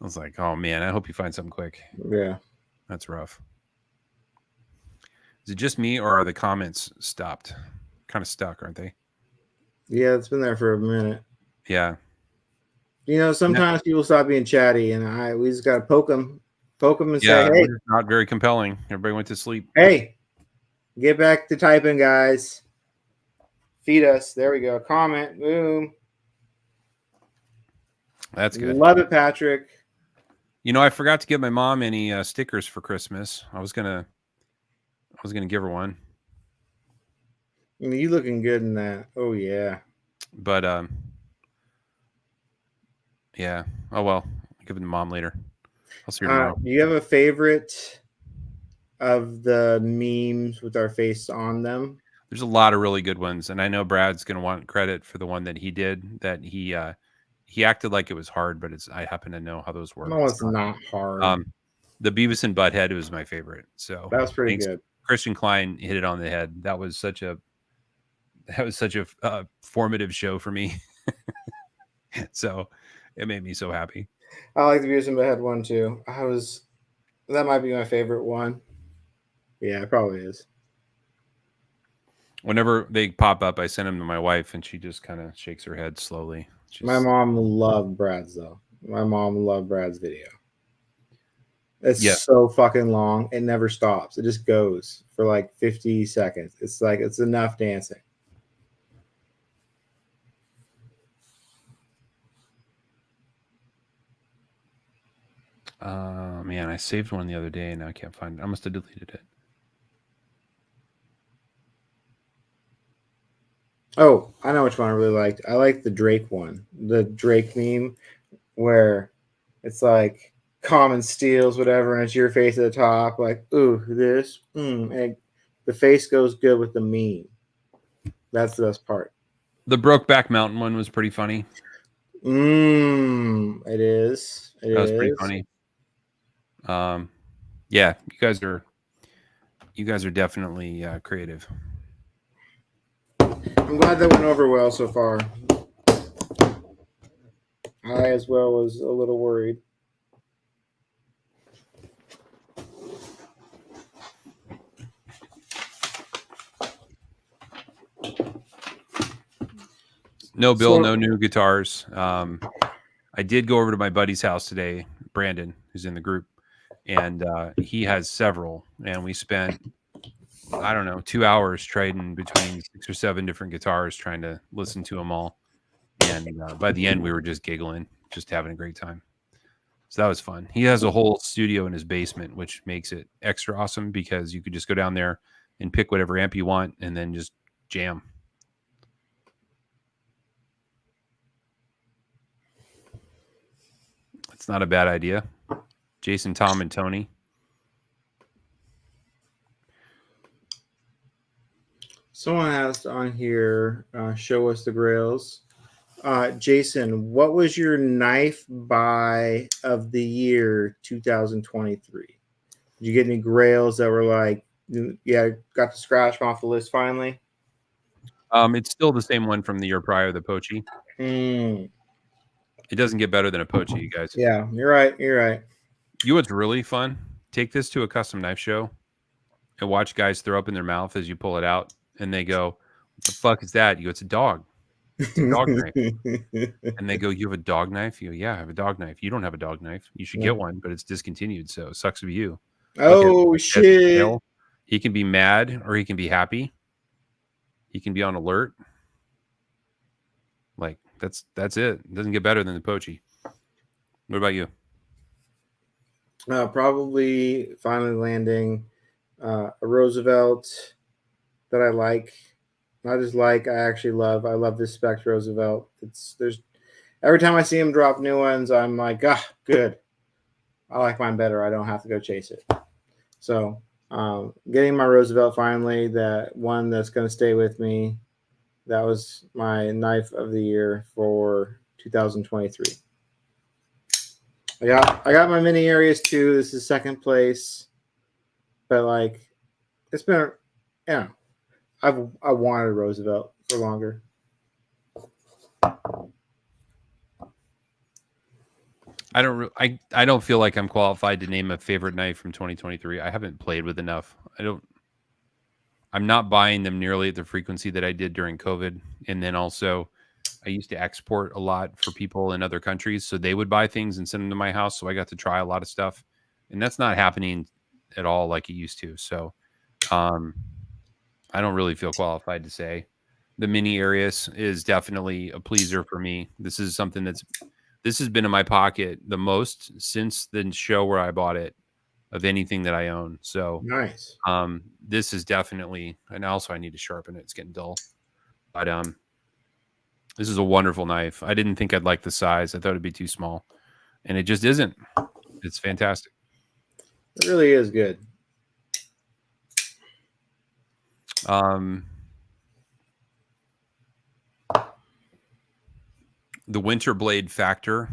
I was like, oh man, I hope you find something quick. Yeah, that's rough. Is it just me, or are the comments stopped? Kind of stuck, aren't they? Yeah, it's been there for a minute. Yeah. Sometimes people stop being chatty, and we just got to poke them and say, hey, not very compelling. Everybody went to sleep. Hey, get back to typing, guys. Feed us. There we go. Comment. Boom. That's good. Love it, Patrick. I forgot to give my mom any stickers for Christmas. I was gonna give her one. You looking good in that. Oh yeah. But yeah. Oh well. I'll give it to mom later. I'll see her tomorrow. Do you have a favorite of the memes with our face on them? There's a lot of really good ones, and I know Brad's gonna want credit for the one that he did. That he acted like it was hard, but I happen to know how those work. No, it's not hard. The Beavis and Butthead was my favorite. So that was pretty good. Christian Klein hit it on the head. That was such a formative show for me. So it made me so happy. I like the Beavis and Butthead one too. That might be my favorite one. Yeah, it probably is. Whenever they pop up, I send them to my wife, and she just kind of shakes her head slowly. My mom loved Brad's though. My mom loved Brad's video. It's so fucking long. It never stops. It just goes for like 50 seconds. It's enough dancing. Man, I saved one the other day and now I can't find it. I must have deleted it. Oh, I know which one I really liked. I like the Drake one. The Drake meme where it's like common steals, whatever, and it's your face at the top, like, ooh, this. And the face goes good with the meme. That's the best part. The Brokeback Mountain one was pretty funny. It is. That was pretty funny. Yeah, you guys are definitely creative. I'm glad that went over well so far. I as well was a little worried. No, Bill, no new guitars. I did go over to my buddy's house today, Brandon, who's in the group, and he has several, and we spent, I don't know, 2 hours trading between 6 or 7 different guitars, trying to listen to them all. And by the end, we were just giggling, just having a great time. So that was fun. He has a whole studio in his basement, which makes it extra awesome because you could just go down there and pick whatever amp you want and then just jam. It's not a bad idea. Jason, Tom, and Tony. Someone asked on here, show us the grails. Jason, what was your knife buy of the year 2023? Did you get any grails that were like, yeah, got to scratch them off the list finally? It's still the same one from the year prior, the Pochi. It doesn't get better than a Pochi, you guys. Yeah, you're right. You're right. You know what's really fun? Take this to a custom knife show and watch guys throw up in their mouth as you pull it out, and they go, "What the fuck is that?" You go, "It's a dog. It's a dog knife." And they go, "You have a dog knife?" You go, "Yeah, I have a dog knife." You don't have a dog knife. You should get one, but it's discontinued, so it sucks for you. Oh shit! He can be mad or he can be happy. He can be on alert. Like that's it. It doesn't get better than the Pochi. What about you? Probably finally landing a Roosevelt that I like. I love this Spec Roosevelt. Every time I see him drop new ones, I'm like, good. I like mine better. I don't have to go chase it. So, getting my Roosevelt finally, that one that's going to stay with me. That was my knife of the year for 2023. I got my mini Aries too. This is second place, but like it's been, I wanted a Roosevelt for longer. I don't feel like I'm qualified to name a favorite knife from 2023. I haven't played with enough. I'm not buying them nearly at the frequency that I did during COVID. And then also I used to export a lot for people in other countries. So they would buy things and send them to my house. So I got to try a lot of stuff. And that's not happening at all like it used to. So I don't really feel qualified to say. The mini Arius is definitely a pleaser for me. This is something this has been in my pocket the most since the show where I bought it of anything that I own. So nice. This is definitely, and also I need to sharpen it. It's getting dull, but this is a wonderful knife. I didn't think I'd like the size. I thought it'd be too small, and it just isn't. It's fantastic. It really is good. The Winter Blade Factor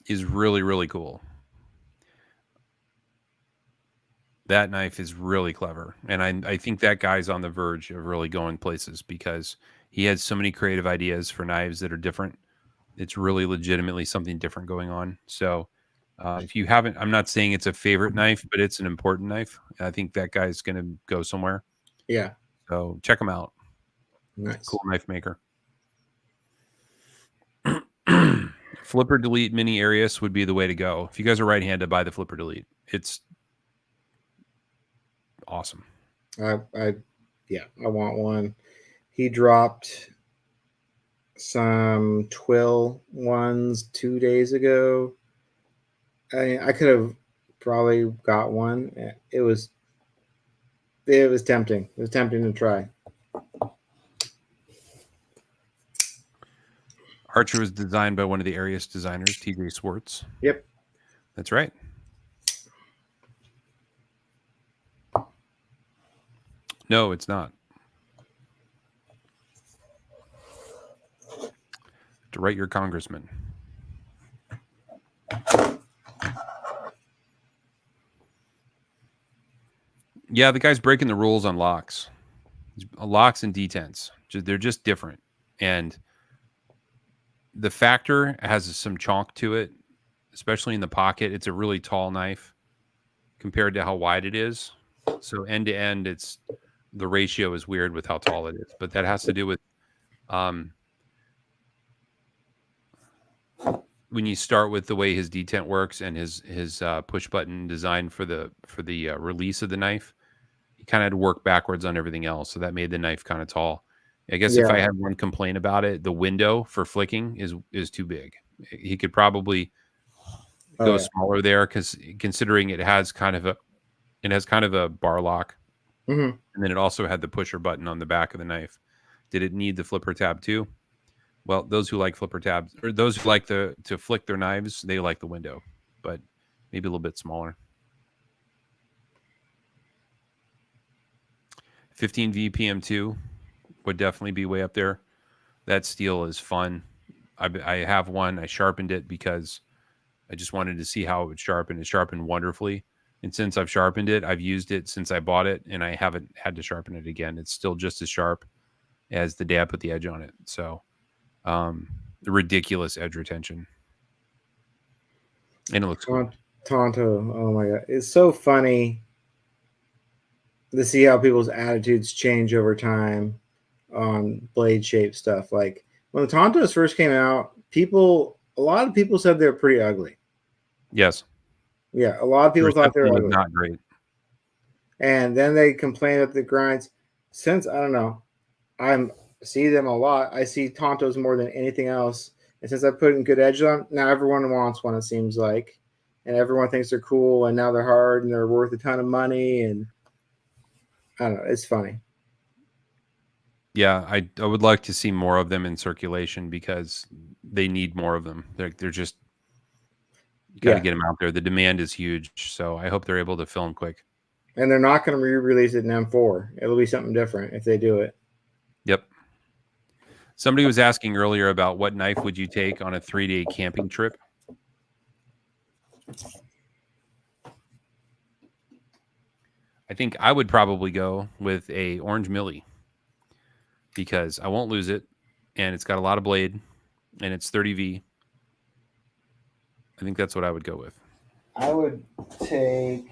is really, really cool. That knife is really clever. And I think that guy's on the verge of really going places because he has so many creative ideas for knives that are different. It's really legitimately something different going on. So if you haven't, I'm not saying it's a favorite knife, but it's an important knife. I think that guy's going to go somewhere. Yeah. So check him out. Nice. Cool knife maker. Flipper Delete Mini Arius would be the way to go. If you guys are right-handed, buy the Flipper Delete. It's awesome. I want one. He dropped some Twill ones 2 days ago. I could have probably got one. It was tempting. It was tempting to try. Archer was designed by one of the Arius designers, TJ Swartz. Yep. That's right. No, it's not. To write your congressman. Yeah, the guy's breaking the rules on locks. Locks and detents. They're just different. And the Factor has some chonk to it, especially in the pocket. It's a really tall knife compared to how wide it is. So end to end, the ratio is weird with how tall it is. But that has to do with when you start with the way his detent works and his push button design for the release of the knife. He kind of had to work backwards on everything else, so that made the knife kind of tall. I guess if I had one complaint about it, the window for flicking is too big. He could probably go smaller there because considering it has kind of a bar lock, and then it also had the pusher button on the back of the knife. Did it need the flipper tab too? Well, those who like flipper tabs or those who like to flick their knives, they like the window, but maybe a little bit smaller. 15 VPM2 would definitely be way up there. That steel is fun. I have one. I sharpened it because I just wanted to see how it would sharpen. It sharpened wonderfully. And since I've sharpened it, I've used it since I bought it, and I haven't had to sharpen it again. It's still just as sharp as the day I put the edge on it. So the ridiculous edge retention. And it looks cool. Tonto. Oh my God. It's so funny to see how people's attitudes change over time on blade shape stuff. Like when the Tontos first came out, a lot of people said they're pretty ugly. Yes. Yeah, a lot of people thought they were ugly. Not great. And then they complained at the grinds. Since I don't know, I see them a lot. I see Tontos more than anything else. And since I put in good edge on, now everyone wants one. It seems like, and everyone thinks they're cool. And now they're hard and they're worth a ton of money. And I don't know. It's funny. Yeah, I would like to see more of them in circulation because they need more of them. They're just got to Yeah, get them out there. The demand is huge, so I hope they're able to fill them quick. and they're not going to re-release it in M4. It'll be something different if they do it. Yep. Somebody was asking earlier about what knife would you take on a 3-day camping trip. I think I would probably go with a orange millie because I won't lose it, and it's got a lot of blade, and it's 30V. I think that's what I would go with. I would take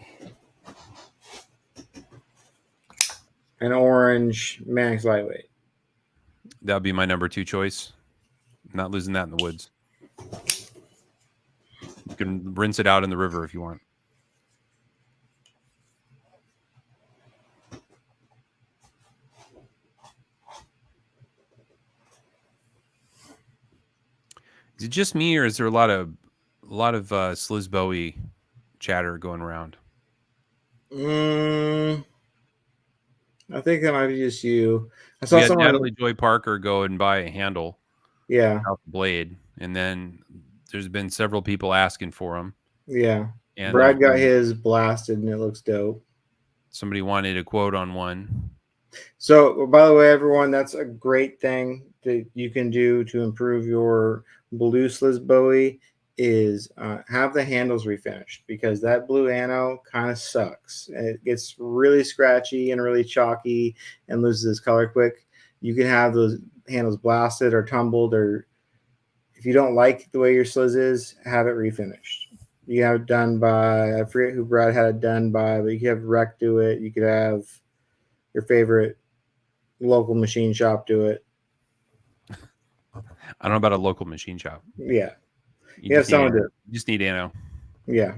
an orange Manix lightweight. That would be my number 2 choice. Not losing that in the woods. You can rinse it out in the river if you want. Is it just me, or is there a lot of Sliz Bowie chatter going around? I think that might be just you. I We saw had someone. Natalie Joy Parker go and buy a handle Yeah, out the blade, and then there's been several people asking for them. yeah. And there's Brad got been his blasted, and it looks dope. somebody wanted a quote on one. So, by the way, everyone, that's a great thing that you can do to improve your blue Sliz Bowie is have the handles refinished because that blue ano kind of sucks. It gets really scratchy and really chalky and loses its color quick. You can have those handles blasted or tumbled, or if you don't like the way your Sliz is, have it refinished. You have it done by, I forget who Brad had it done by, but you could have Rec do it. You could have your favorite local machine shop do it. I don't know about a local machine shop. Yeah. You just need Someone do it. You just need ano. Yeah.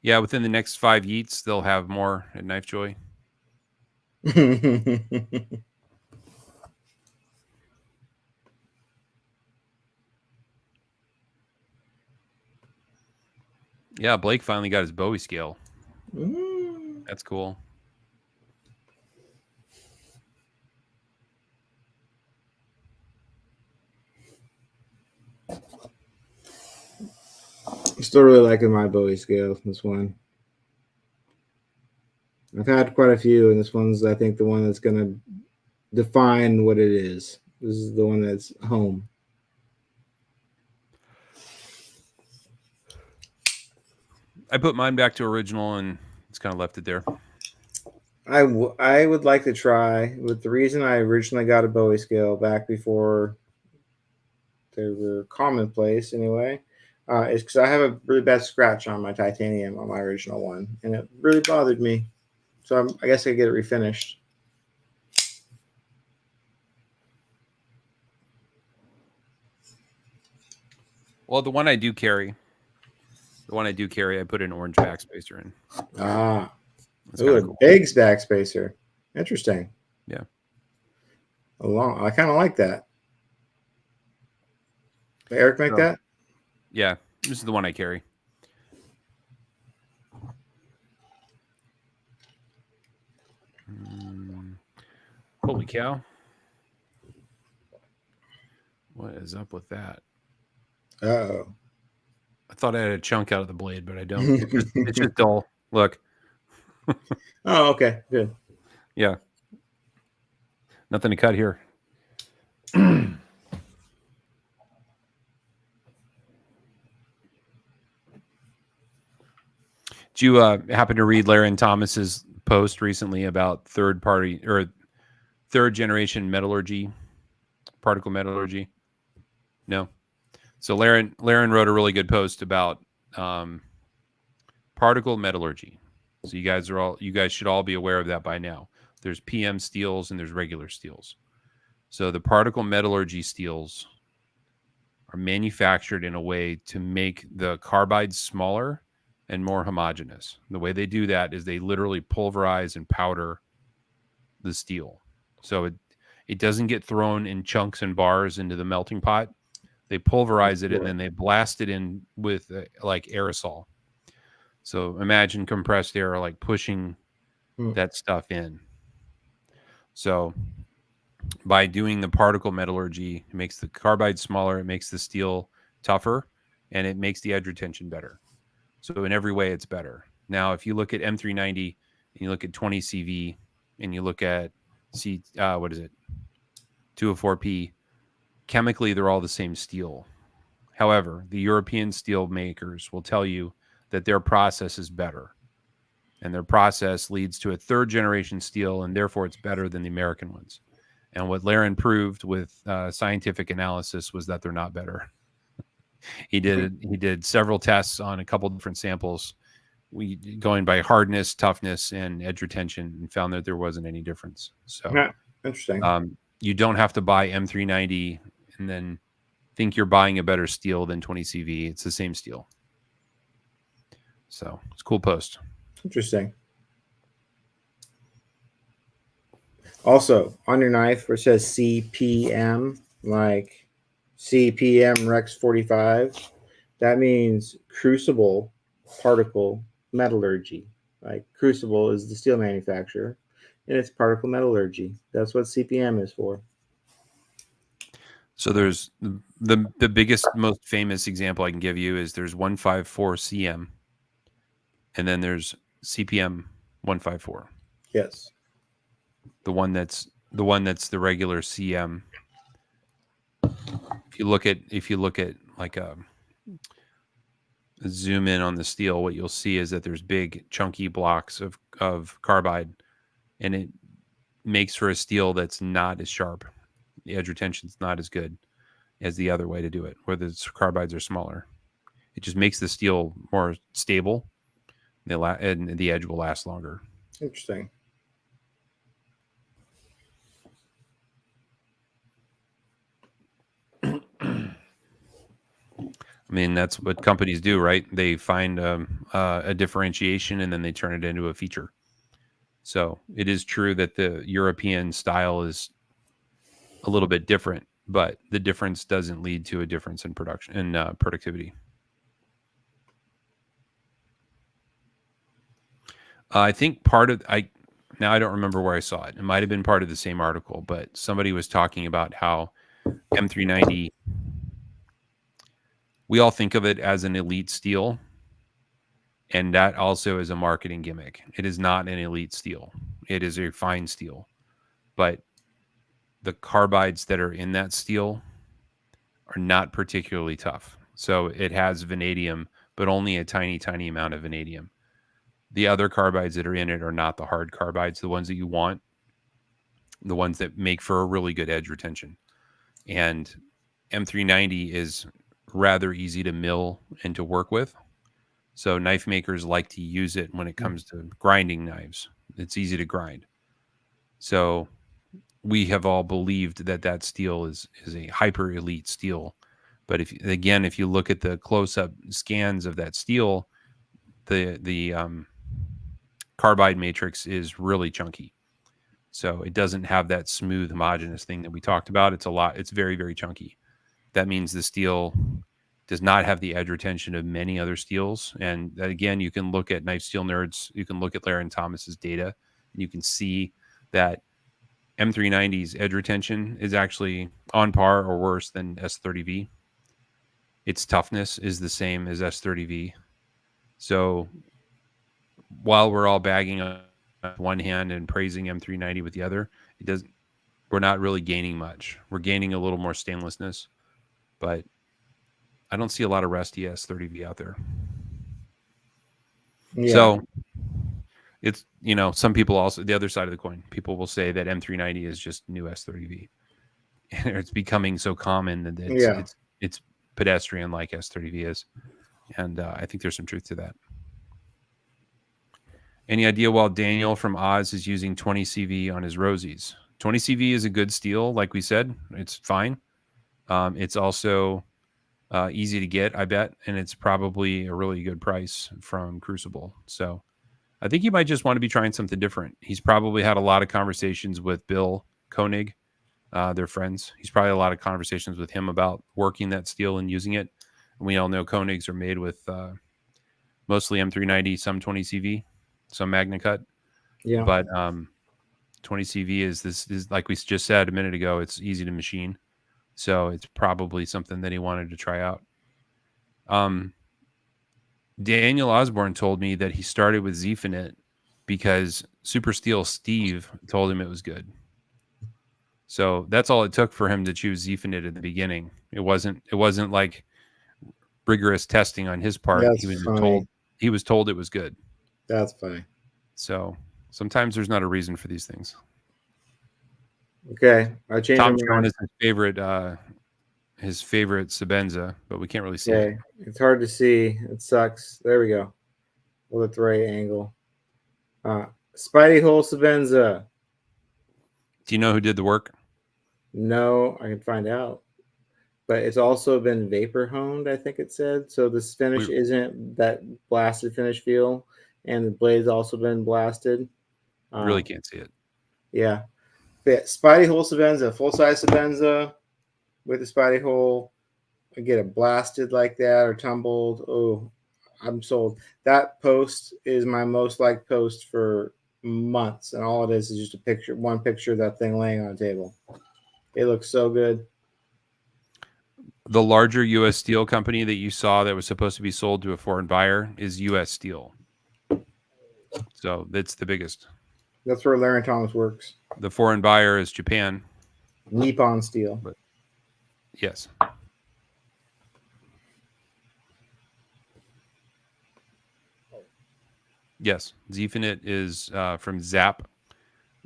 Yeah, within the next 5 yeets, they'll have more at Knife Joy. Yeah, Blake finally got his Bowie scale. That's cool. I'm still really liking my Bowie scale. This one. I've had quite a few, and this one's, I think, the one that's going to define what it is. This is the one that's home. I put mine back to original, and it's kind of left it there. I would like to try, but the reason I originally got a Bowie scale back before they were commonplace anyway, is because I have a really bad scratch on my titanium on my original one, and it really bothered me. So I guess I could get it refinished. Well, the one I do carry, I put an orange backspacer in. Ah, That's ooh, a cool. big backspacer. Interesting. Yeah. I kind of like that. Did Eric make that? Yeah, this is the one I carry. Holy cow. What is up with that? Uh-oh. I thought I had a chunk out of the blade, but I don't. It's just dull. Look. Oh, okay. Good. Yeah. Nothing to cut here. Did you happen to read Larry and Thomas's post recently about third generation metallurgy, particle metallurgy? No. So Laren wrote a really good post about particle metallurgy. So you guys should all be aware of that by now. There's PM steels and there's regular steels. So the particle metallurgy steels are manufactured in a way to make the carbides smaller and more homogeneous. The way they do that is they literally pulverize and powder the steel. So it doesn't get thrown in chunks and bars into the melting pot. They pulverize it and then they blast it in with like aerosol. So imagine compressed air like pushing that stuff in. So by doing the particle metallurgy, it makes the carbide smaller, it makes the steel tougher, and it makes the edge retention better. So in every way, it's better. Now, if you look at M390 and you look at 20 CV and you look at what is it, 204P, chemically they're all the same steel. However, the European steel makers will tell you that their process is better, and their process leads to a third generation steel, and therefore it's better than the American ones. And what Laren proved with scientific analysis was that they're not better. He did several tests on a couple different samples, going by hardness, toughness, and edge retention, and found that there wasn't any difference. So Yeah, interesting. You don't have to buy M390 and then think you're buying a better steel than 20 CV. It's the same steel. So it's a cool post. Interesting. Also, on your knife where it says CPM, like CPM Rex 45, that means crucible particle metallurgy. Like Crucible is the steel manufacturer, and it's particle metallurgy. That's what CPM is for. So there's the biggest, most famous example I can give you is there's 154 CM, and then there's CPM 154. Yes. The one that's the regular CM. If you look at like a zoom in on the steel, what you'll see is that there's big chunky blocks of carbide, and it makes for a steel that's not as sharp. The edge retention's not as good as the other way to do it, where the carbides are smaller. It just makes the steel more stable, and the edge will last longer. Interesting. I mean, that's what companies do, right? They find a differentiation and then they turn it into a feature. So it is true that the European style is a little bit different, but the difference doesn't lead to a difference in production and productivity. I think now I don't remember where I saw it. It might have been part of the same article, but somebody was talking about how M390, we all think of it as an elite steel, and that also is a marketing gimmick. It is not an elite steel. It is a fine steel, but the carbides that are in that steel are not particularly tough. So it has vanadium, but only a tiny, tiny amount of vanadium. The other carbides that are in it are not the hard carbides, the ones that you want, the ones that make for a really good edge retention. And M390 is rather easy to mill and to work with. So knife makers like to use it when it comes to grinding knives. It's easy to grind. So we have all believed that steel is a hyper elite steel. But if you look at the close up scans of that steel, the carbide matrix is really chunky. So it doesn't have that smooth homogeneous thing that we talked about. It's very, very chunky. That means the steel does not have the edge retention of many other steels. And again, you can look at Knife Steel Nerds, you can look at Laren Thomas's data, and you can see that M390's edge retention is actually on par or worse than S30V. Its toughness is the same as S30V. So while we're all bagging on one hand and praising M390 with the other, we're not really gaining much. We're gaining a little more stainlessness, but I don't see a lot of rusty S30V out there. Yeah. So it's, some people also, the other side of the coin, people will say that M390 is just new S30V. And it's becoming so common that it's pedestrian like S30V is. And I think there's some truth to that. Any idea why Daniel from Oz is using 20 CV on his Rosies? 20 CV is a good steel, like we said. It's fine. It's also easy to get, I bet, and it's probably a really good price from Crucible. So I think he might just want to be trying something different. He's probably had a lot of conversations with Bill Koenig. They're friends. He's probably had a lot of conversations with him about working that steel and using it. And we all know Koenigs are made with mostly M390, some 20 CV, some Magna Cut. Yeah. But 20 CV is like we just said a minute ago, it's easy to machine. So it's probably something that he wanted to try out. Daniel Osborne told me that he started with Ffib because Super Steel Steve told him it was good. So that's all it took for him to choose Ffib at the beginning. It wasn't like rigorous testing on his part. That's funny. He was told it was good. That's funny. So sometimes there's not a reason for these things. Okay, I changed Tom's my showing mind. his favorite Sabenza, but we can't really see it. It's hard to see. It sucks. There we go. With the right angle. Spidey Hole Sabenza. Do you know who did the work? No, I can find out. But it's also been vapor honed, I think it said. So this finish isn't that blasted finish feel, and the blade's also been blasted. Really can't see it. Yeah. But Spidey Hole Sabenza, full size Sabenza with the Spidey Hole. I get it blasted like that or tumbled. Oh, I'm sold. That post is my most liked post for months, and all it is just one picture of that thing laying on a table. It looks so good. The larger U.S. Steel company that you saw that was supposed to be sold to a foreign buyer is U.S. Steel. So that's the biggest. That's where Larry Thomas works. The foreign buyer is Japan. Nippon Steel. But yes. Yes. Ffib is from Zap.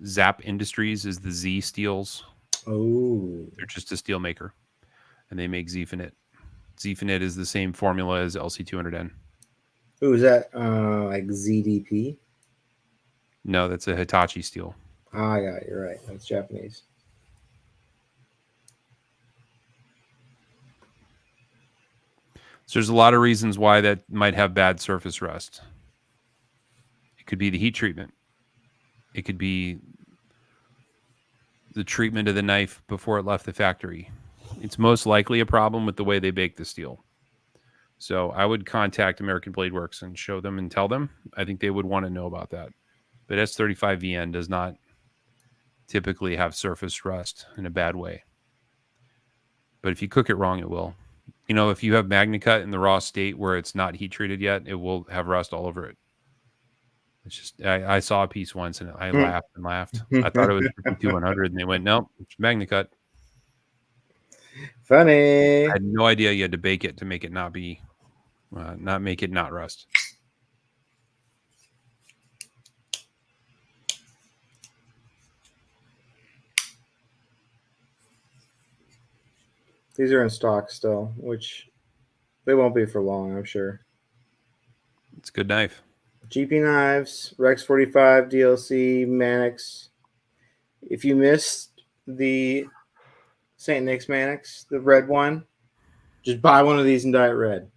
Zap Industries is the Z Steels. Oh. They're just a steel maker. And they make Ffib. Ffib is the same formula as LC200N. Ooh, is that like ZDP? No, that's a Hitachi steel. Ah, yeah, you're right. That's Japanese. So there's a lot of reasons why that might have bad surface rust. It could be the heat treatment. It could be the treatment of the knife before it left the factory. It's most likely a problem with the way they bake the steel. So I would contact American Blade Works and show them and tell them. I think they would want to know about that. But S35VN does not typically have surface rust in a bad way. But if you cook it wrong, it will. You know, if you have MagnaCut in the raw state where it's not heat treated yet, it will have rust all over it. It's just, I saw a piece once and I laughed and laughed. I thought it was 5200 and they went, nope, it's MagnaCut. Funny. I had no idea you had to bake it to make it not be, not make it not rust. These are in stock still, which they won't be for long, I'm sure. It's a good knife. GP knives, Rex 45, DLC, Mannix. If you missed the St. Nick's Mannix, the red one, just buy one of these and dye it red.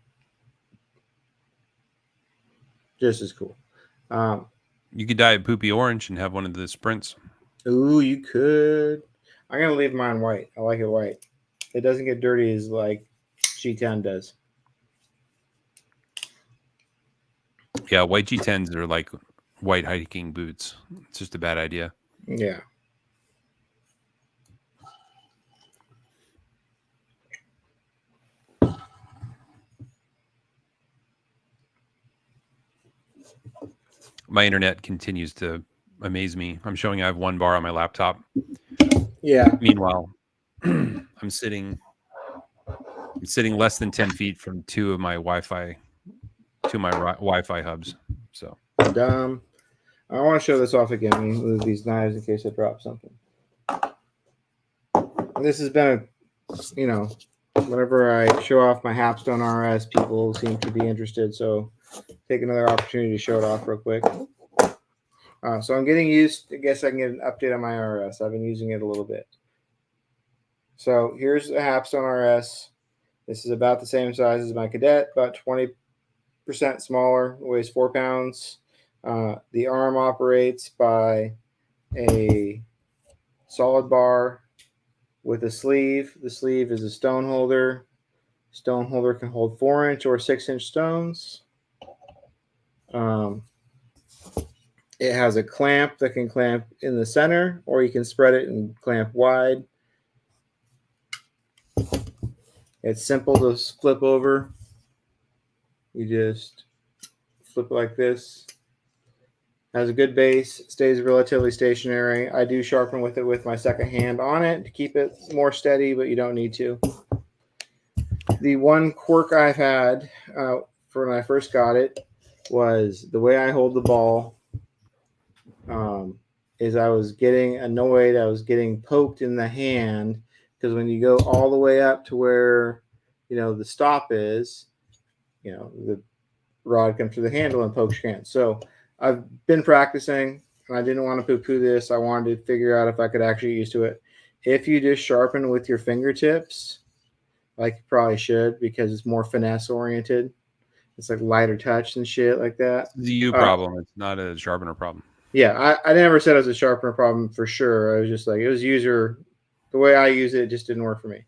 Just as cool. You could dye it poopy orange and have one of the sprints. Ooh, you could. I'm going to leave mine white. I like it white. It doesn't get dirty as like G10 does. Yeah, white G10s are like white hiking boots. It's just a bad idea. Yeah. My internet continues to amaze me. I'm showing I have one bar on my laptop. Yeah. Meanwhile, I'm sitting less than 10 feet from two of my Wi-Fi hubs. So dumb. I want to show this off again with these knives in case I drop something. This has been whenever I show off my Hapstone RS, people seem to be interested. So take another opportunity to show it off real quick. So I'm getting used. I guess I can get an update on my RS. I've been using it a little bit. So here's the Hapstone RS. This is about the same size as my Cadet, about 20% smaller, weighs 4 pounds. The arm operates by a solid bar with a sleeve. The sleeve is a stone holder. Stone holder can hold 4-inch or 6-inch stones. It has a clamp that can clamp in the center, or you can spread it and clamp wide. It's simple to flip over. You just flip it like this. Has a good base, stays relatively stationary. I do sharpen with it with my second hand on it to keep it more steady, but you don't need to. The one quirk I've had for when I first got it was the way I hold the ball. Is I was getting annoyed. I was getting poked in the hand because when you go all the way up to where the stop is, the rod comes through the handle and pokes your hand. So I've been practicing, and I didn't want to poo-poo this. I wanted to figure out if I could actually get used to it. If you just sharpen with your fingertips, like you probably should, because it's more finesse oriented. It's like lighter touch and shit like that. It's the U problem. It's not a sharpener problem. Yeah, I never said it was a sharpener problem for sure. I was just like, it was user, the way I use it just didn't work for me.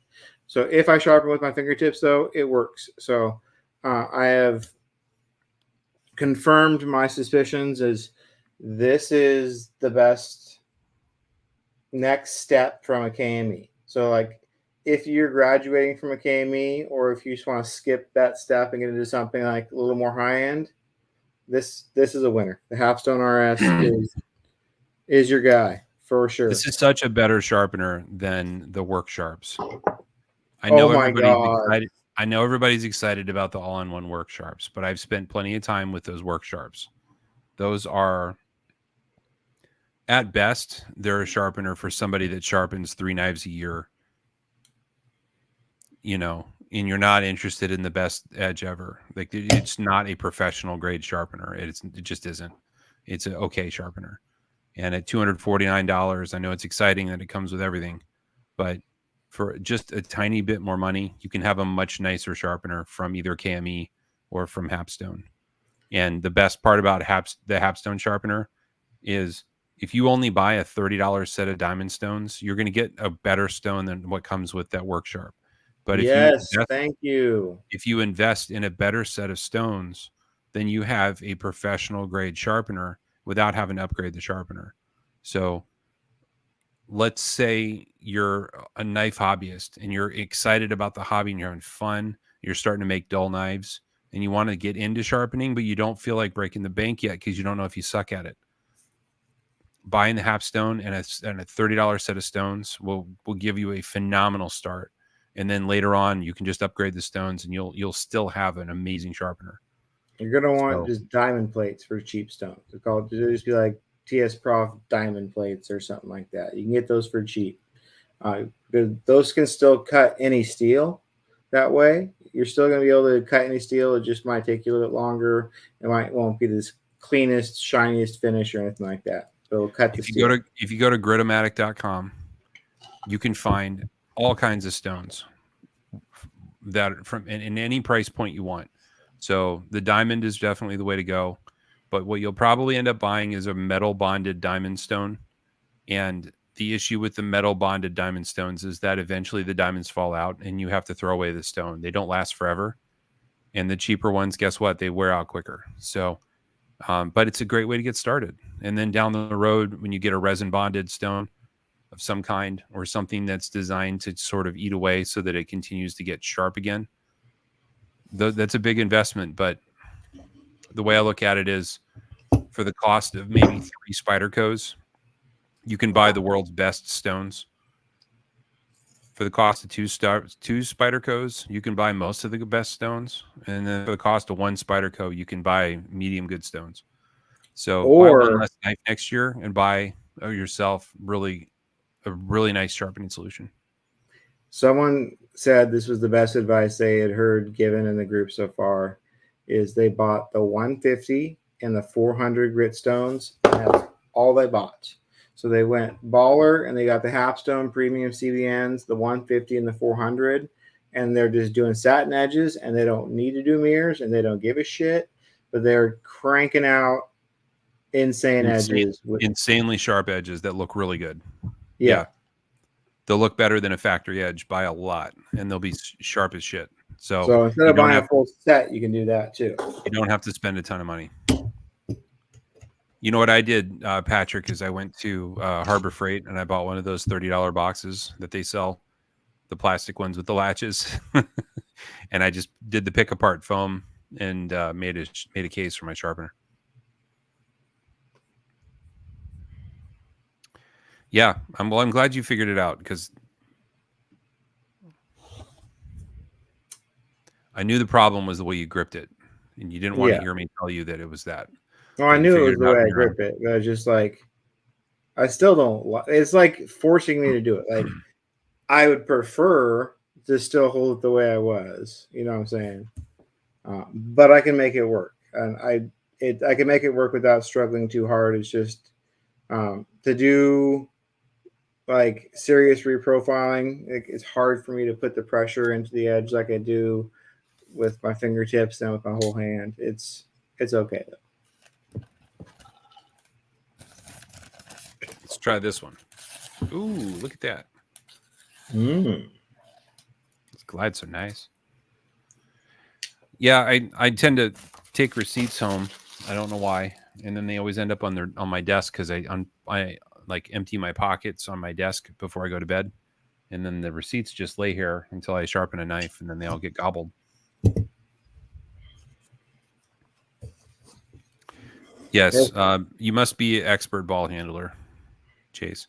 So if I sharpen with my fingertips, though, it works. So I have confirmed my suspicions as this is the best next step from a KME. So like if you're graduating from a KME, or if you just want to skip that step and get into something like a little more high end, this is a winner. The Halfstone RS is your guy for sure. This is such a better sharpener than the Work Sharps. I know excited. I know everybody's excited about the all-in-one Work Sharps, but I've spent plenty of time with those Work Sharps. Those are, at best, they're a sharpener for somebody that sharpens 3 knives a year. And you're not interested in the best edge ever. Like, it's not a professional grade sharpener. It just isn't. It's an okay sharpener. And at $249, I know it's exciting that it comes with everything, but for just a tiny bit more money, you can have a much nicer sharpener from either KME or from Halfstone. And the best part about the Halfstone sharpener is if you only buy a $30 set of diamond stones, you're going to get a better stone than what comes with that Work Sharp. But thank you. If you invest in a better set of stones, then you have a professional grade sharpener without having to upgrade the sharpener. So let's say you're a knife hobbyist and you're excited about the hobby and you're having fun. You're starting to make dull knives and you want to get into sharpening, but you don't feel like breaking the bank yet because you don't know if you suck at it. Buying the Halfstone and a $30 set of stones will give you a phenomenal start. And then later on, you can just upgrade the stones, and you'll still have an amazing sharpener. You're gonna want just diamond plates for cheap stones. They'll just be like TS Prof diamond plates or something like that. You can get those for cheap. Those can still cut any steel. That way, you're still gonna be able to cut any steel. It just might take you a little bit longer. It won't be this cleanest, shiniest finish or anything like that. But it'll cut the steel. If you go to gritomatic.com, you can find all kinds of stones that from in any price point you want. So the diamond is definitely the way to go, but what you'll probably end up buying is a metal bonded diamond stone. And the issue with the metal bonded diamond stones is that eventually the diamonds fall out and you have to throw away the stone. They don't last forever. And the cheaper ones, guess what? They wear out quicker. So, but it's a great way to get started. And then down the road, when you get a resin bonded stone of some kind or something that's designed to sort of eat away so that it continues to get sharp again, that's a big investment. But the way I look at it is, for the cost of maybe 3 Spydercos, you can buy the world's best stones. For the cost of 2 Spydercos, you can buy most of the best stones. And then for the cost of 1 Spyderco, you can buy medium good stones. So buy one less knife next year and buy yourself a really nice sharpening solution. Someone said this was the best advice they had heard given in the group so far, is they bought the 150 and the 400 grit stones, and that's all they bought. So they went baller and they got the Halfstone premium CBNs, the 150 and the 400, and they're just doing satin edges, and they don't need to do mirrors, and they don't give a shit, but they're cranking out edges. Insanely sharp edges that look really good. Yeah. They'll look better than a factory edge by a lot, and they'll be sharp as shit. So instead of buying a full set, you can do that too. You don't have to spend a ton of money. You know what I did, Patrick, is I went to Harbor Freight and I bought one of those $30 boxes that they sell, the plastic ones with the latches, and I just did the pick apart foam and made a case for my sharpener. Yeah, I'm glad you figured it out, because I knew the problem was the way you gripped it, and you didn't want to hear me tell you that it was that. Well, I knew it was the way I grip it, but I was just like, I still don't. It's like forcing me to do it. Like, I would prefer to still hold it the way I was. You know what I'm saying? But I can make it work, and I can make it work without struggling too hard. It's just to do like serious reprofiling. It's hard for me to put the pressure into the edge like I do with my fingertips and with my whole hand. It's okay though. Let's try this one. Ooh, look at that. This glide's so nice. Yeah, I tend to take receipts home. I don't know why, and then they always end up on my desk, because I like empty my pockets on my desk before I go to bed, and then the receipts just lay here until I sharpen a knife, and then they all get gobbled. Yes, you must be an expert ball handler, Chase.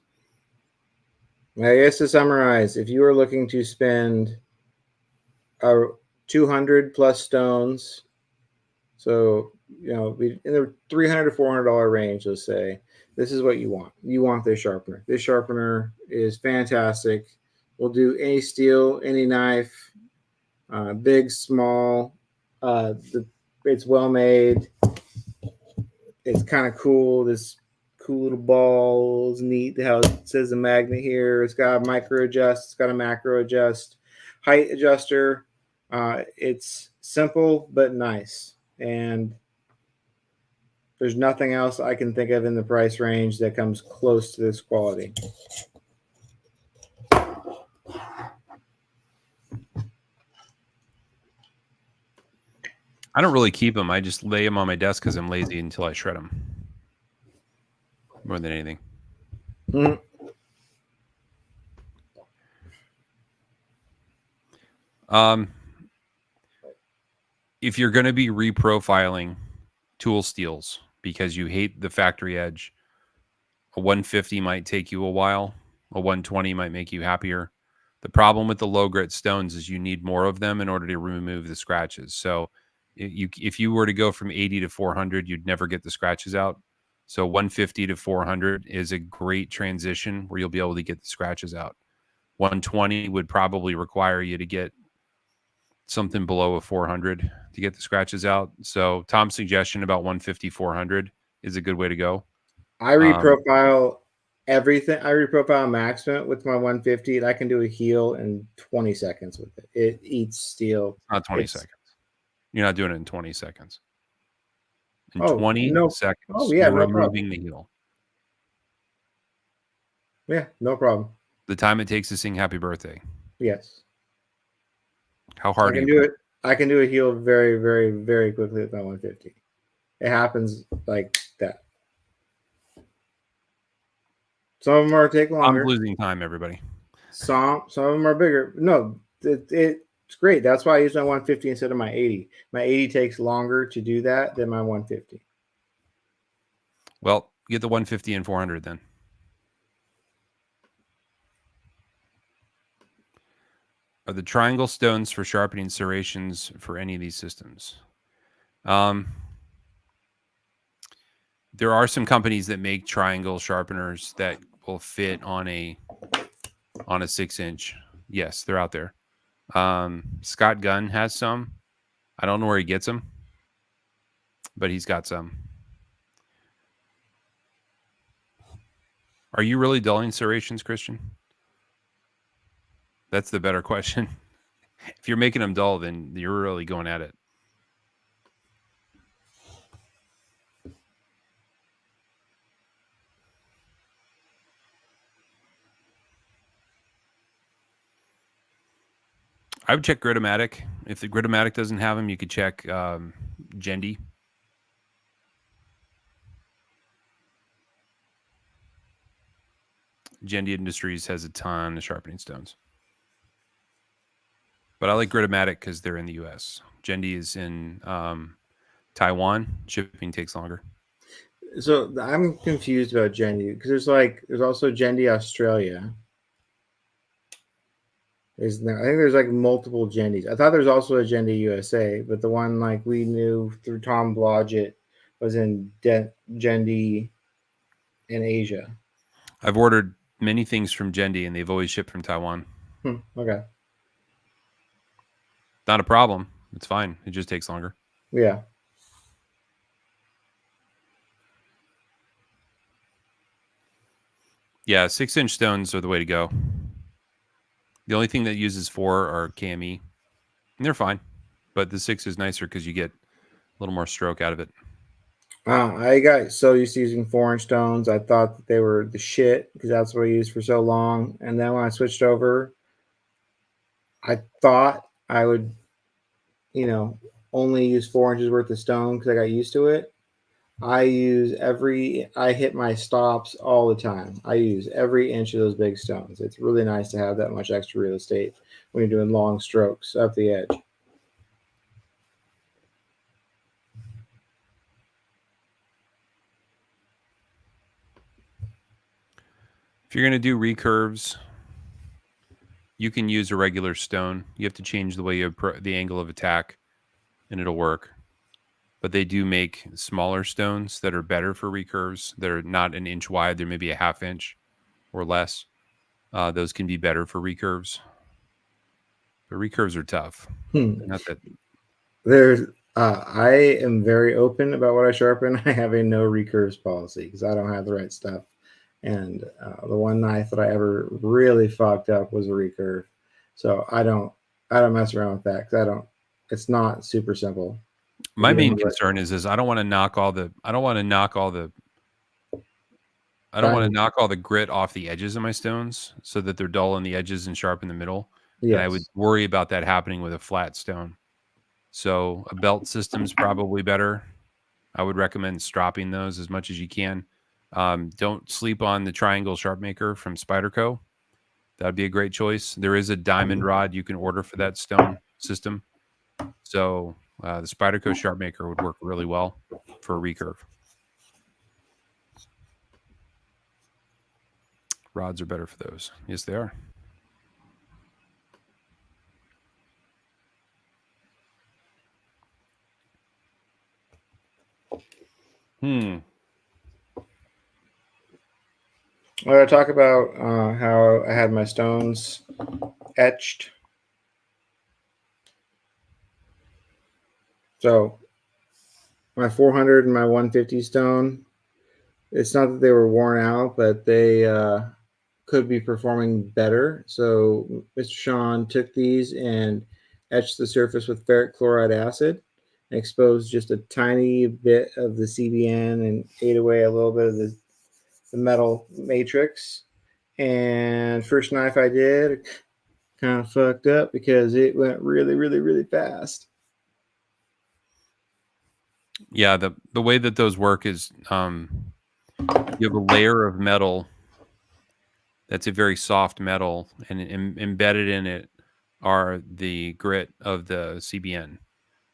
I guess to summarize, if you are looking to spend 200 plus stones, so in the $300 to $400 range, let's say, this is what you want. You want this sharpener. This sharpener is fantastic. We'll do any steel, any knife, big, small. It's well made. It's kind of cool. This cool little ball is neat. How it says the magnet here. It's got a micro adjust. It's got a macro adjust, height adjuster. It's simple but nice, and there's nothing else I can think of in the price range that comes close to this quality. I don't really keep them. I just lay them on my desk because I'm lazy until I shred them. More than anything. Mm-hmm. If you're going to be reprofiling tool steels because you hate the factory edge, a 150 might take you a while. A 120 might make you happier. The problem with the low grit stones is you need more of them in order to remove the scratches. So if you were to go from 80 to 400, you'd never get the scratches out. So 150 to 400 is a great transition where you'll be able to get the scratches out. 120 would probably require you to get something below a 400 to get the scratches out. So Tom's suggestion about 150, 400 is a good way to go. I reprofile everything. I reprofile maximum with my 150, and I can do a heel in 20 seconds with it. It eats steel. Not 20 seconds. You're not doing it in 20 seconds. In 20 seconds, yeah, you're removing the heel. Yeah, no problem. The time it takes to sing Happy Birthday. Yes. How hard I can do it? I can do a heel very, very, very quickly with my 150. It happens like that. Some of them take longer. I'm losing time, everybody. Some of them are bigger. No, it's great. That's why I use my 150 instead of my 80. My 80 takes longer to do that than my 150. Well, get the 150 and 400 then. Are the triangle stones for sharpening serrations for any of these systems? There are some companies that make triangle sharpeners that will fit on a 6-inch. Yes, they're out there. Scott Gunn has some. I don't know where he gets them, but he's got some. Are you really dulling serrations, Christian? That's the better question. If you're making them dull, then you're really going at it. I would check Gritomatic. If the Gritomatic doesn't have them, you could check Gendy. Gendy Industries has a ton of sharpening stones. But I like Gritomatic because they're in the U.S. Gendy is in Taiwan. Shipping takes longer. So I'm confused about Gendy because there's also Gendy Australia. Isn't there? I think there's like multiple Gendys. I thought there's also a Gendy USA, but the one like we knew through Tom Blodgett was in Gendy in Asia. I've ordered many things from Gendy, and they've always shipped from Taiwan. Okay. Not a problem. It's fine. It just takes longer. Yeah. Yeah, 6-inch stones are the way to go. The only thing that uses 4 are KME, and they're fine. But the 6 is nicer because you get a little more stroke out of it. I got so used to using 4-inch stones. I thought that they were the shit because that's what I used for so long. And then when I switched over, I thought I would, only use 4 inches worth of stone because I got used to it. I hit my stops all the time. I use every inch of those big stones. It's really nice to have that much extra real estate when you're doing long strokes up the edge. If you're going to do recurves, you can use a regular stone. You have to change the way the angle of attack, and it'll work. But they do make smaller stones that are better for recurves. They're not an inch wide. They're maybe a half inch or less. Those can be better for recurves. But recurves are tough. Not that I am very open about what I sharpen. I have a no recurves policy because I don't have the right stuff. And the one knife that I ever really fucked up was a recurve. So I don't mess around with that because it's not super simple. My main concern is I don't want to knock all the grit off the edges of my stones so that they're dull on the edges and sharp in the middle. Yes. And I would worry about that happening with a flat stone. So a belt system's probably better. I would recommend stropping those as much as you can. Don't sleep on the triangle sharp maker from Spyderco. That'd be a great choice. There is a diamond rod you can order for that stone system. So the Spyderco sharp maker would work really well for a recurve. Rods are better for those. Yes, they are. I want to talk about how I had my stones etched. So my 400 and my 150 stone, it's not that they were worn out, but they could be performing better. So Mr. Sean took these and etched the surface with ferric chloride acid, and exposed just a tiny bit of the CBN and ate away a little bit of the metal matrix. And first knife I did kind of fucked up because it went really, really, really fast. Yeah, the way that those work is you have a layer of metal that's a very soft metal, and embedded in it are the grit of the CBN.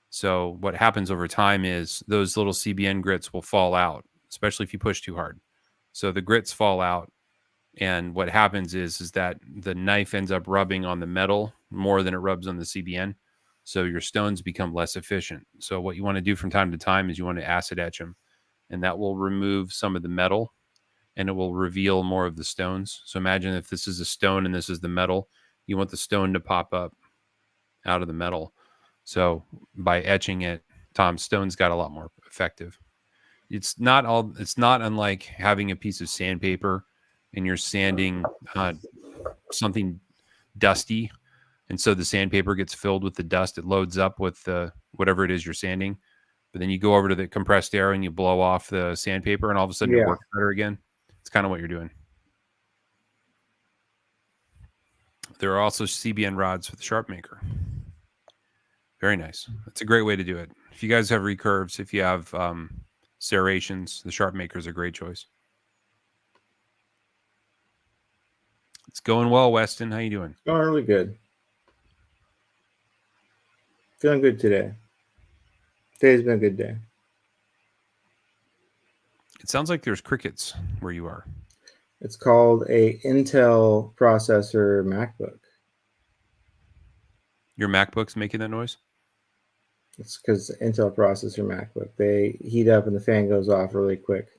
So what happens over time is those little CBN grits will fall out, especially if you push too hard. So the grits fall out, and what happens is that the knife ends up rubbing on the metal more than it rubs on the CBN. So your stones become less efficient. So what you want to do from time to time is you want to acid etch them, and that will remove some of the metal, and it will reveal more of the stones. So imagine if this is a stone and this is the metal, you want the stone to pop up out of the metal. So by etching it, Tom, stone's got a lot more effective. It's not unlike having a piece of sandpaper and you're sanding something dusty. And so the sandpaper gets filled with the dust. It loads up with whatever it is you're sanding. But then you go over to the compressed air and you blow off the sandpaper, and all of a sudden it works better again. It's kind of what you're doing. There are also CBN rods for the sharp maker. Very nice. That's a great way to do it. If you guys have recurves, if you have serrations, the sharp maker is a great choice. It's going well, Weston. How you doing? It's going really good. Feeling good today. Today's been a good day. It sounds like there's crickets where you are. It's called a Intel processor MacBook. Your MacBook's making that noise? It's because Intel processor MacBook. They heat up and the fan goes off really quick.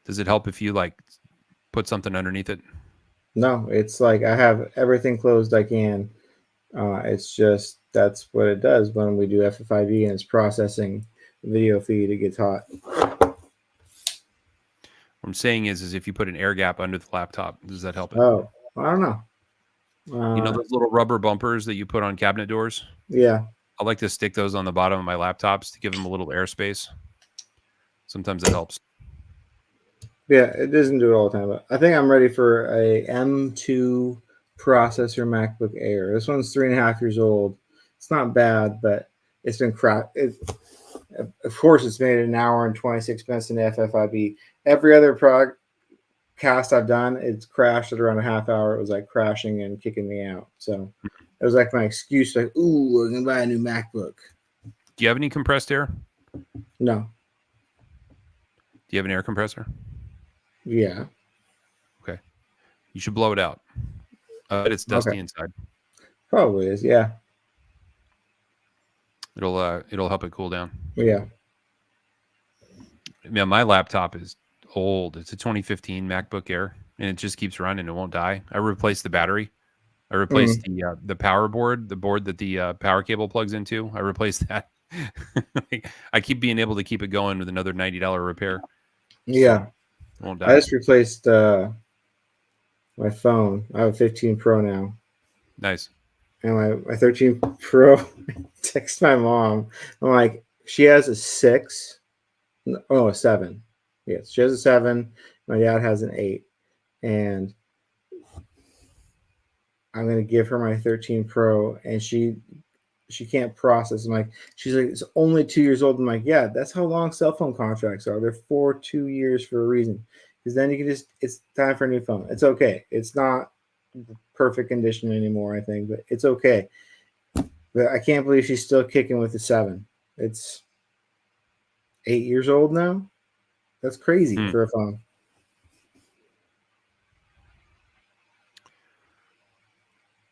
Does it help if you like put something underneath it? No, it's like I have everything closed I can. It's just that's what it does when we do Ffib and it's processing the video feed. It gets hot. What I'm saying is if you put an air gap under the laptop, does that help it? Oh, I don't know. You know those little rubber bumpers that you put on cabinet doors? Yeah. I like to stick those on the bottom of my laptops to give them a little airspace. Sometimes it helps. Yeah, it doesn't do it all the time, but I think I'm ready for a M2 processor MacBook Air. This one's 3.5 years old. It's not bad, but it's been crap. Of course, it's made an hour and 26 minutes in FFIB. Every other product cast I've done, it's crashed at around a half hour. It was like crashing and kicking me out. So it was like my excuse, like, ooh, we're gonna buy a new MacBook. Do you have any compressed air? No. Do you have an air compressor? Yeah. Okay. You should blow it out. It's dusty inside. Probably is, yeah. It'll help it cool down. Yeah. Yeah, my laptop is old. It's a 2015 MacBook Air, and it just keeps running. It won't die. I replaced the battery. I replaced the power board, the board that the power cable plugs into. I replaced that. I keep being able to keep it going with another $90 repair. Yeah. So it won't die. I just replaced my phone. I have a 15 Pro now. Nice. And my 13 Pro text my mom. I'm like, she has a 6. Oh, a 7. Yes, she has a 7. My dad has an 8. And I'm gonna give her my 13 Pro, and she can't process. I'm like, she's like, it's only 2 years old. I'm like, yeah, that's how long cell phone contracts are. They're for 2 years for a reason. Because then you can just, it's time for a new phone. It's okay. It's not perfect condition anymore, I think, but it's okay. But I can't believe she's still kicking with the 7. It's 8 years old now. That's crazy for a phone.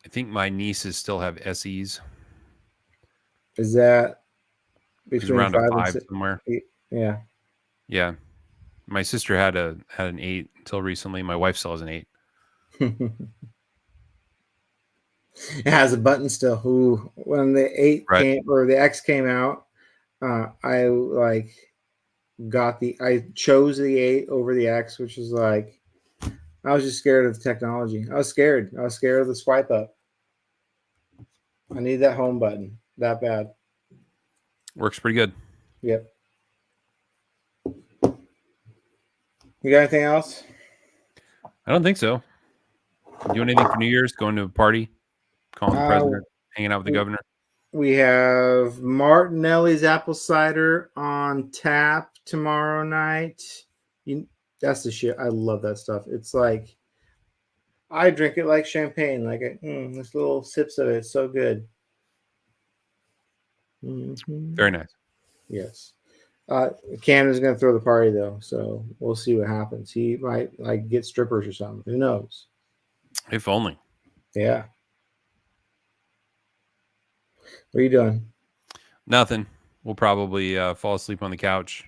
I think my nieces still have SEs. Is that between around 5 a 5 and 6? somewhere? Yeah. Yeah. My sister had an 8 until recently. My wife still has an 8. It has a button still. Ooh, when the 8 came or the X came out, I like I chose the 8 over the X, which was like, I was just scared of the technology. I was scared. I was scared of the swipe up. I need that home button that bad. Works pretty good. Yep. You got anything else? I don't think so. Doing anything for New Year's? Going to a party? Calling the president? Hanging out with the governor? We have Martinelli's apple cider on tap tomorrow night. That's the shit. I love that stuff. It's like, I drink it like champagne. Like this little sips of it. It's so good. Very nice. Yes. Canada's going to throw the party though, so we'll see what happens. He might like get strippers or something. Who knows? If only. Yeah. What are you doing? Nothing. We'll probably fall asleep on the couch,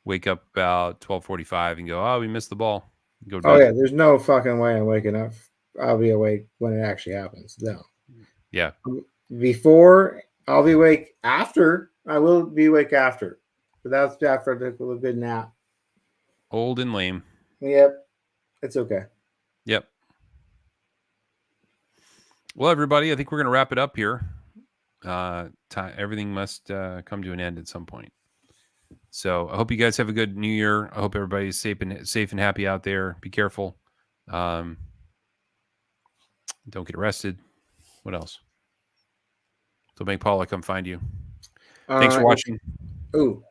wake up about 12:45 and go, oh, we missed the ball. Go to bed. Oh, yeah. There's no fucking way I'm waking up. I'll be awake when it actually happens. No. Yeah. Before, I'll be awake after. I will be awake after. But that's after I took a good nap. Old and lame. Yep. It's okay. Yep. Well, everybody, I think we're going to wrap it up here. Everything must come to an end at some point. So I hope you guys have a good New Year. I hope everybody's safe and happy out there. Be careful. Don't get arrested. What else? Don't make Paula come find you. Thanks for watching. Ooh,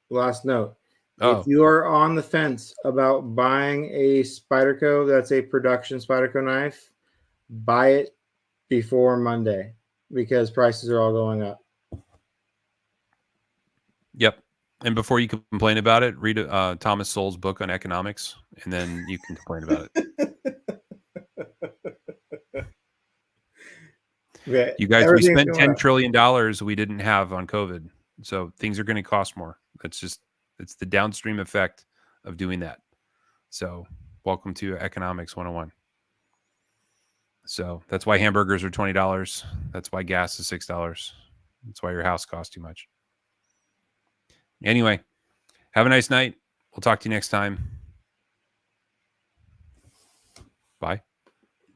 last note. Oh, If you are on the fence about buying a Spyderco that's a production Spyderco knife, buy it before Monday because prices are all going up. yep. And before you complain about it, read Thomas Sowell's book on economics, and then you can complain about it. You guys, we spent $10 trillion we didn't have on COVID. So things are going to cost more. It's the downstream effect of doing that. So welcome to Economics 101. So that's why hamburgers are $20. That's why gas is $6. That's why your house costs too much. Anyway, have a nice night. We'll talk to you next time. Bye.